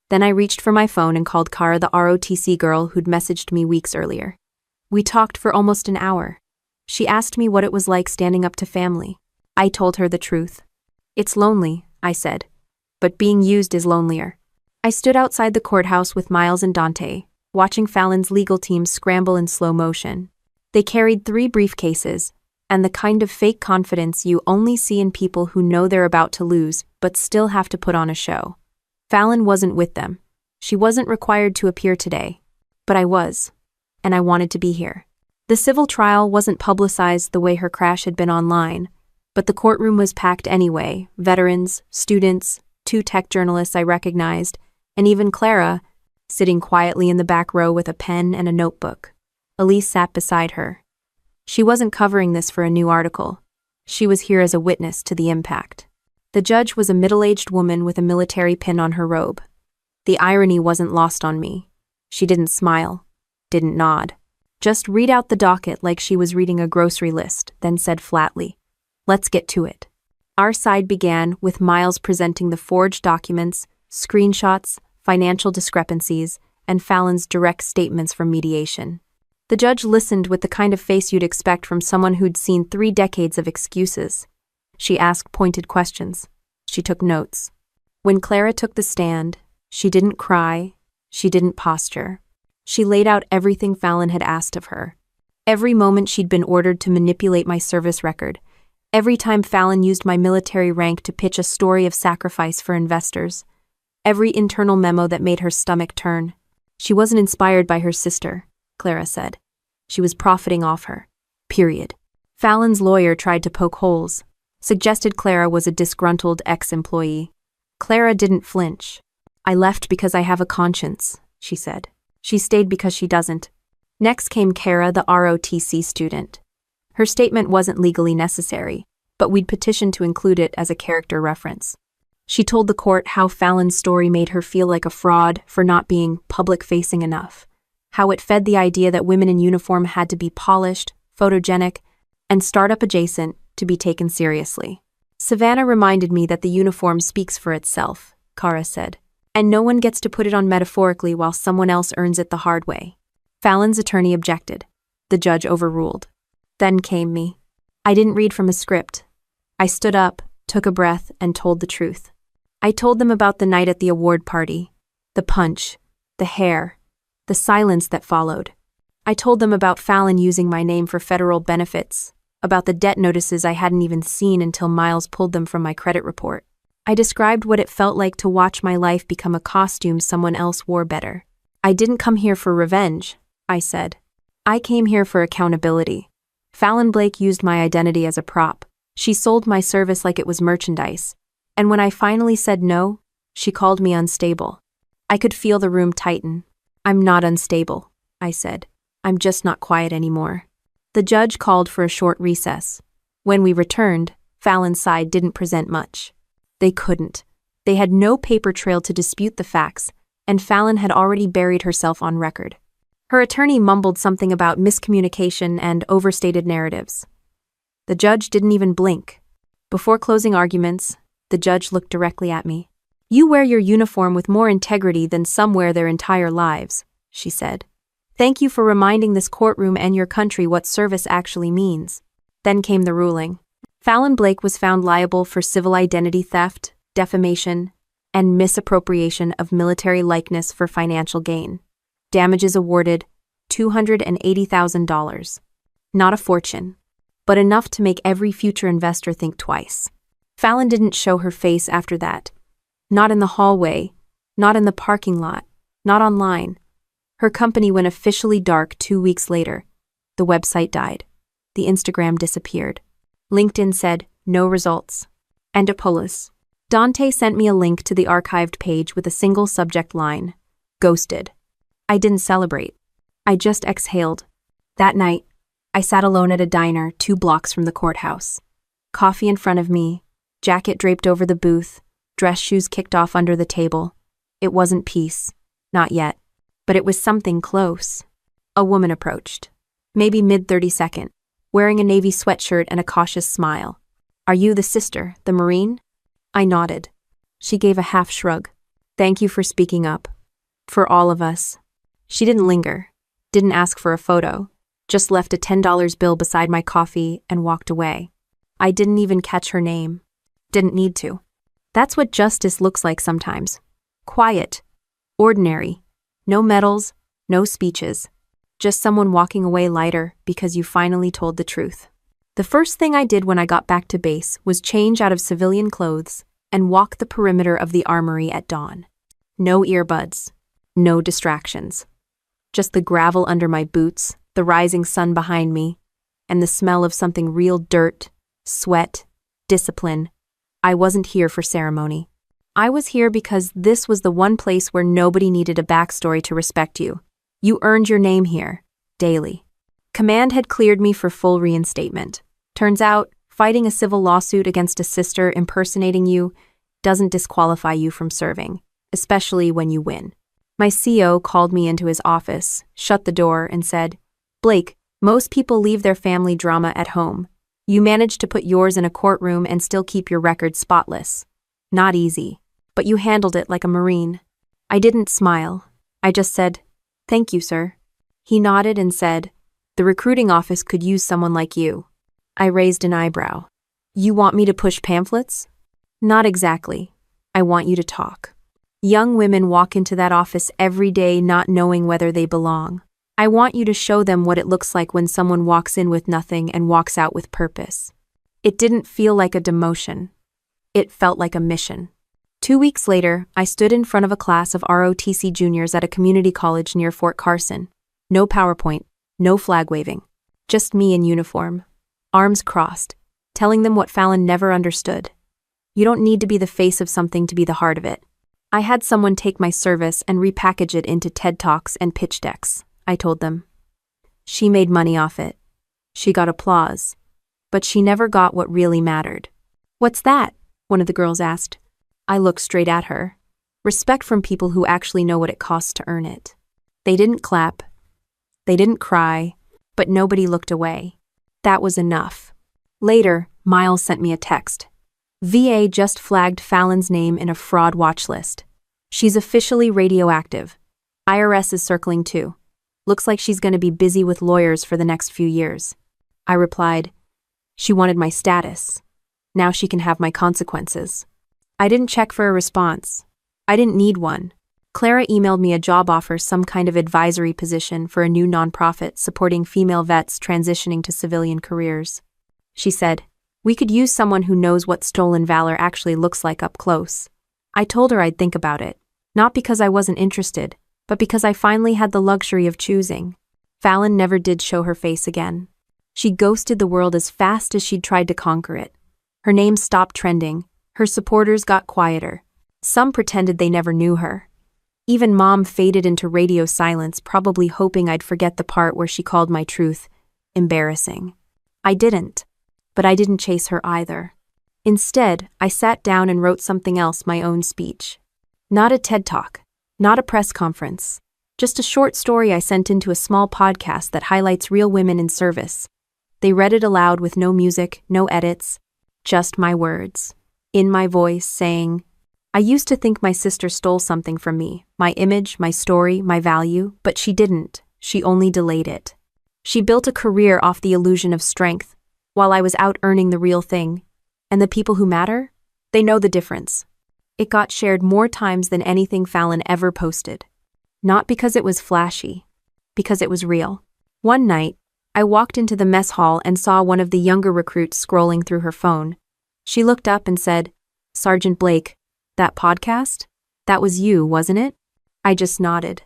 Then I reached for my phone and called Kara, the ROTC girl who'd messaged me weeks earlier. We talked for almost an hour. She asked me what it was like standing up to family. I told her the truth. It's lonely, I said. But being used is lonelier. I stood outside the courthouse with Miles and Dante, watching Fallon's legal team scramble in slow motion. They carried 3 briefcases, and the kind of fake confidence you only see in people who know they're about to lose but still have to put on a show. Fallon wasn't with them. She wasn't required to appear today. But I was. And I wanted to be here. The civil trial wasn't publicized the way her crash had been online, but the courtroom was packed anyway. Veterans, students, 2 tech journalists I recognized, and even Clara, sitting quietly in the back row with a pen and a notebook. Elise sat beside her. She wasn't covering this for a new article. She was here as a witness to the impact. The judge was a middle-aged woman with a military pin on her robe. The irony wasn't lost on me. She didn't smile, didn't nod. Just read out the docket like she was reading a grocery list, then said flatly, "Let's get to it." Our side began with Miles presenting the forged documents, screenshots, financial discrepancies, and Fallon's direct statements from mediation. The judge listened with the kind of face you'd expect from someone who'd seen 3 decades of excuses. She asked pointed questions. She took notes. When Clara took the stand, she didn't cry, she didn't posture. She laid out everything Fallon had asked of her. Every moment she'd been ordered to manipulate my service record. Every time Fallon used my military rank to pitch a story of sacrifice for investors. Every internal memo that made her stomach turn. She wasn't inspired by her sister, Clara said. She was profiting off her. Period. Fallon's lawyer tried to poke holes, suggested Clara was a disgruntled ex-employee. Clara didn't flinch. "I left because I have a conscience," she said. She stayed because she doesn't. Next came Kara, the ROTC student. Her statement wasn't legally necessary, but we'd petitioned to include it as a character reference. She told the court how Fallon's story made her feel like a fraud for not being public-facing enough, how it fed the idea that women in uniform had to be polished, photogenic, and startup-adjacent to be taken seriously. "Savannah reminded me that the uniform speaks for itself," Kara said, "and no one gets to put it on metaphorically while someone else earns it the hard way." Fallon's attorney objected. The judge overruled. Then came me. I didn't read from a script. I stood up, took a breath, and told the truth. I told them about the night at the award party, the punch, the hair, the silence that followed. I told them about Fallon using my name for federal benefits, about the debt notices I hadn't even seen until Miles pulled them from my credit report. I described what it felt like to watch my life become a costume someone else wore better. "I didn't come here for revenge," I said. "I came here for accountability. Fallon Blake used my identity as a prop. She sold my service like it was merchandise. And when I finally said no, she called me unstable." I could feel the room tighten. "I'm not unstable," I said. "I'm just not quiet anymore." The judge called for a short recess. When we returned, Fallon's side didn't present much. They couldn't. They had no paper trail to dispute the facts, and Fallon had already buried herself on record. Her attorney mumbled something about miscommunication and overstated narratives. The judge didn't even blink. Before closing arguments, the judge looked directly at me. "You wear your uniform with more integrity than some wear their entire lives," she said. "Thank you for reminding this courtroom and your country what service actually means." Then came the ruling. Fallon Blake was found liable for civil identity theft, defamation, and misappropriation of military likeness for financial gain. Damages awarded $280,000. Not a fortune, but enough to make every future investor think twice. Fallon didn't show her face after that. Not in the hallway, not in the parking lot, not online. Her company went officially dark 2 weeks later. The website died. The Instagram disappeared. LinkedIn said, "No results." And Apolis. Dante sent me a link to the archived page with a single subject line, "Ghosted." I didn't celebrate. I just exhaled. That night, I sat alone at a diner 2 blocks from the courthouse. Coffee in front of me, jacket draped over the booth, dress shoes kicked off under the table. It wasn't peace. Not yet. But it was something close. A woman approached. Maybe mid-32nd, wearing a navy sweatshirt and a cautious smile. "Are you the sister, the Marine?" I nodded. She gave a half shrug. "Thank you for speaking up. For all of us." She didn't linger. Didn't ask for a photo. Just left a $10 bill beside my coffee and walked away. I didn't even catch her name. Didn't need to. That's what justice looks like sometimes. Quiet. Ordinary. No medals, no speeches. Just someone walking away lighter because you finally told the truth. The first thing I did when I got back to base was change out of civilian clothes and walk the perimeter of the armory at dawn. No earbuds. No distractions. Just the gravel under my boots, the rising sun behind me, and the smell of something real: dirt, sweat, discipline. I wasn't here for ceremony. I was here because this was the one place where nobody needed a backstory to respect you. You earned your name here, daily. Command had cleared me for full reinstatement. Turns out, fighting a civil lawsuit against a sister impersonating you doesn't disqualify you from serving, especially when you win. My CO called me into his office, shut the door, and said, "Blake, most people leave their family drama at home. You managed to put yours in a courtroom and still keep your record spotless. Not easy, but you handled it like a Marine." I didn't smile. I just said, "Thank you, sir." He nodded and said, "The recruiting office could use someone like you." I raised an eyebrow. "You want me to push pamphlets?" "Not exactly. I want you to talk." Young women walk into that office every day not knowing whether they belong. I want you to show them what it looks like when someone walks in with nothing and walks out with purpose. It didn't feel like a demotion. It felt like a mission. 2 weeks later, I stood in front of a class of ROTC juniors at a community college near Fort Carson. No PowerPoint, no flag waving. Just me in uniform, arms crossed, telling them what Fallon never understood. You don't need to be the face of something to be the heart of it. I had someone take my service and repackage it into TED Talks and pitch decks, I told them. She made money off it. She got applause. But she never got what really mattered. "What's that?" one of the girls asked. I looked straight at her. Respect from people who actually know what it costs to earn it. They didn't clap. They didn't cry. But nobody looked away. That was enough. Later, Miles sent me a text. VA just flagged Fallon's name in a fraud watch list. She's officially radioactive. IRS is circling too. Looks like she's going to be busy with lawyers for the next few years. I replied, "She wanted my status. Now she can have my consequences." I didn't check for a response. I didn't need one. Clara emailed me a job offer, some kind of advisory position for a new nonprofit supporting female vets transitioning to civilian careers. She said, "We could use someone who knows what stolen valor actually looks like up close." I told her I'd think about it, not because I wasn't interested, but because I finally had the luxury of choosing. Fallon never did show her face again. She ghosted the world as fast as she'd tried to conquer it. Her name stopped trending. Her supporters got quieter. Some pretended they never knew her. Even Mom faded into radio silence, probably hoping I'd forget the part where she called my truth embarrassing. I didn't. But I didn't chase her either. Instead, I sat down and wrote something else, my own speech. Not a TED Talk, not a press conference, just a short story I sent into a small podcast that highlights real women in service. They read it aloud with no music, no edits, just my words, in my voice, saying, "I used to think my sister stole something from me, my image, my story, my value, but she didn't. She only delayed it. She built a career off the illusion of strength, while I was out earning the real thing. And the people who matter? They know the difference." It got shared more times than anything Fallon ever posted. Not because it was flashy, because it was real. One night, I walked into the mess hall and saw one of the younger recruits scrolling through her phone. She looked up and said, "Sergeant Blake, that podcast? That was you, wasn't it?" I just nodded.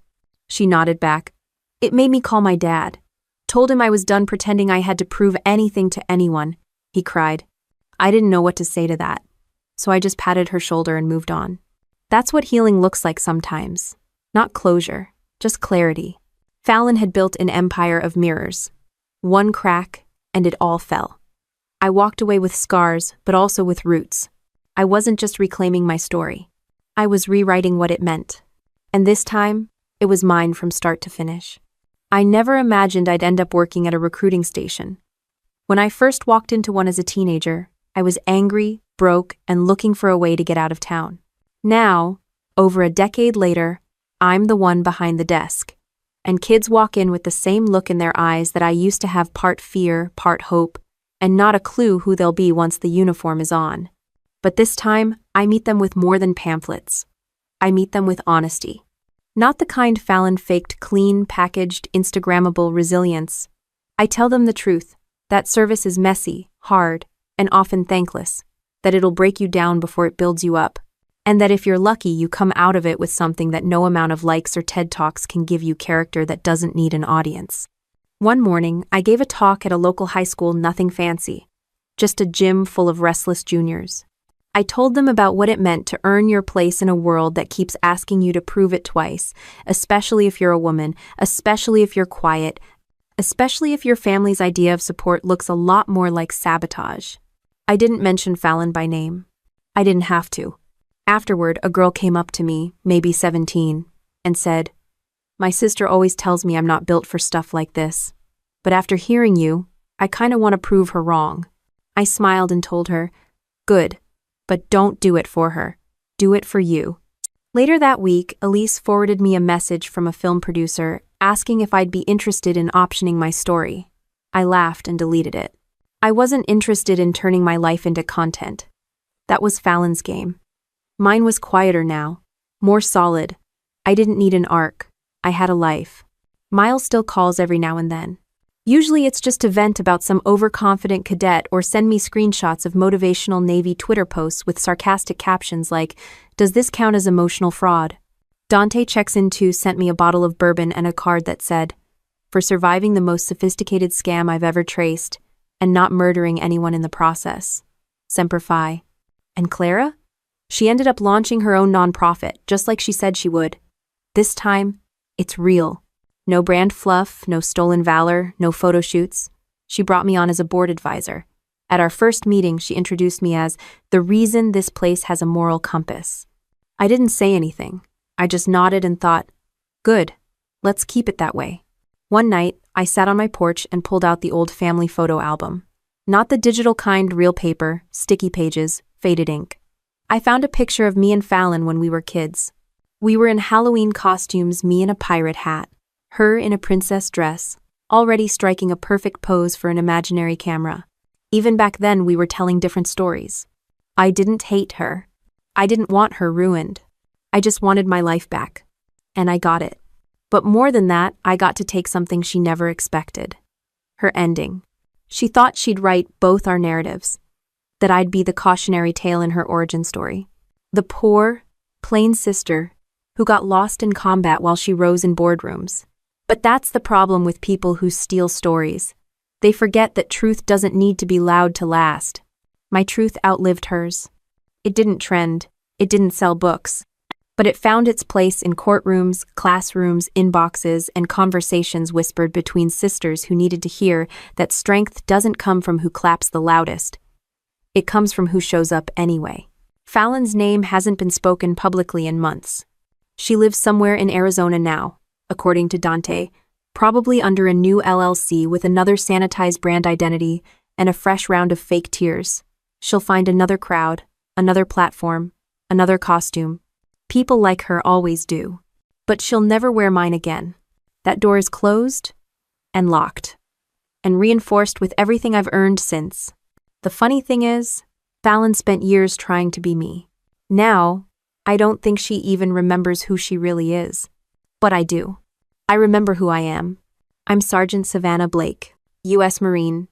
She nodded back. "It made me call my dad. Told him I was done pretending I had to prove anything to anyone," he cried. I didn't know what to say to that, so I just patted her shoulder and moved on. That's what healing looks like sometimes. Not closure, just clarity. Fallon had built an empire of mirrors. One crack, and it all fell. I walked away with scars, but also with roots. I wasn't just reclaiming my story. I was rewriting what it meant. And this time, it was mine from start to finish. I never imagined I'd end up working at a recruiting station. When I first walked into one as a teenager, I was angry, broke, and looking for a way to get out of town. Now, over a decade later, I'm the one behind the desk. and kids walk in with the same look in their eyes that I used to have, part fear, part hope, and not a clue who they'll be once the uniform is on. But this time, I meet them with more than pamphlets. I meet them with honesty. Not the kind Fallon faked clean, packaged, Instagrammable resilience. I tell them the truth, that service is messy, hard, and often thankless, that it'll break you down before it builds you up, and that if you're lucky you come out of it with something that no amount of likes or TED Talks can give you, character that doesn't need an audience. One morning, I gave a talk at a local high school, nothing fancy, just a gym full of restless juniors. I told them about what it meant to earn your place in a world that keeps asking you to prove it twice, especially if you're a woman, especially if you're quiet, especially if your family's idea of support looks a lot more like sabotage. I didn't mention Fallon by name. I didn't have to. Afterward, a girl came up to me, maybe 17, and said, "My sister always tells me I'm not built for stuff like this. But after hearing you, I kinda want to prove her wrong." I smiled and told her, "Good, but don't do it for her. Do it for you." Later that week, Elise forwarded me a message from a film producer asking if I'd be interested in optioning my story. I laughed and deleted it. I wasn't interested in turning my life into content. That was Fallon's game. Mine was quieter now, more solid. I didn't need an arc. I had a life. Miles still calls every now and then. Usually it's just to vent about some overconfident cadet or send me screenshots of motivational Navy Twitter posts with sarcastic captions like, "Does this count as emotional fraud?" Dante checks in too, sent me a bottle of bourbon and a card that said, "For surviving the most sophisticated scam I've ever traced, and not murdering anyone in the process. Semper Fi." And Clara? She ended up launching her own nonprofit, just like she said she would. This time, it's real. No brand fluff, no stolen valor, no photo shoots. She brought me on as a board advisor. At our first meeting, she introduced me as the reason this place has a moral compass. I didn't say anything. I just nodded and thought, good, let's keep it that way. One night, I sat on my porch and pulled out the old family photo album. Not the digital kind, real paper, sticky pages, faded ink. I found a picture of me and Fallon when we were kids. We were in Halloween costumes, me in a pirate hat, her in a princess dress, already striking a perfect pose for an imaginary camera. Even back then, we were telling different stories. I didn't hate her. I didn't want her ruined. I just wanted my life back. And I got it. But more than that, I got to take something she never expected. Her ending. She thought she'd write both our narratives. That I'd be the cautionary tale in her origin story. The poor, plain sister who got lost in combat while she rose in boardrooms. But that's the problem with people who steal stories. They forget that truth doesn't need to be loud to last. My truth outlived hers. It didn't trend. It didn't sell books. But it found its place in courtrooms, classrooms, inboxes, and conversations whispered between sisters who needed to hear that strength doesn't come from who claps the loudest. It comes from who shows up anyway. Fallon's name hasn't been spoken publicly in months. She lives somewhere in Arizona now, according to Dante, probably under a new LLC with another sanitized brand identity and a fresh round of fake tears. She'll find another crowd, another platform, another costume. People like her always do. But she'll never wear mine again. That door is closed and locked, and reinforced with everything I've earned since. The funny thing is, Fallon spent years trying to be me. Now, I don't think she even remembers who she really is. But I do. I remember who I am. I'm Sergeant Savannah Blake, U.S. Marine,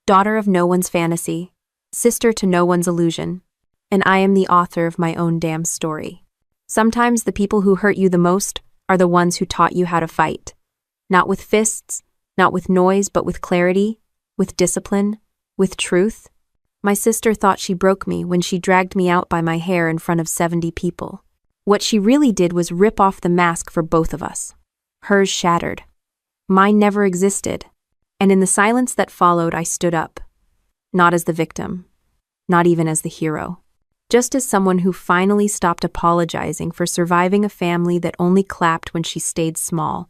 daughter of no one's fantasy, sister to no one's illusion, and I am the author of my own damn story. Sometimes the people who hurt you the most are the ones who taught you how to fight. Not with fists, not with noise, but with clarity, with discipline, with truth. My sister thought she broke me when she dragged me out by my hair in front of 70 people. What she really did was rip off the mask for both of us. Hers shattered. Mine never existed. And in the silence that followed, I stood up. Not as the victim. Not even as the hero. Just as someone who finally stopped apologizing for surviving a family that only clapped when she stayed small.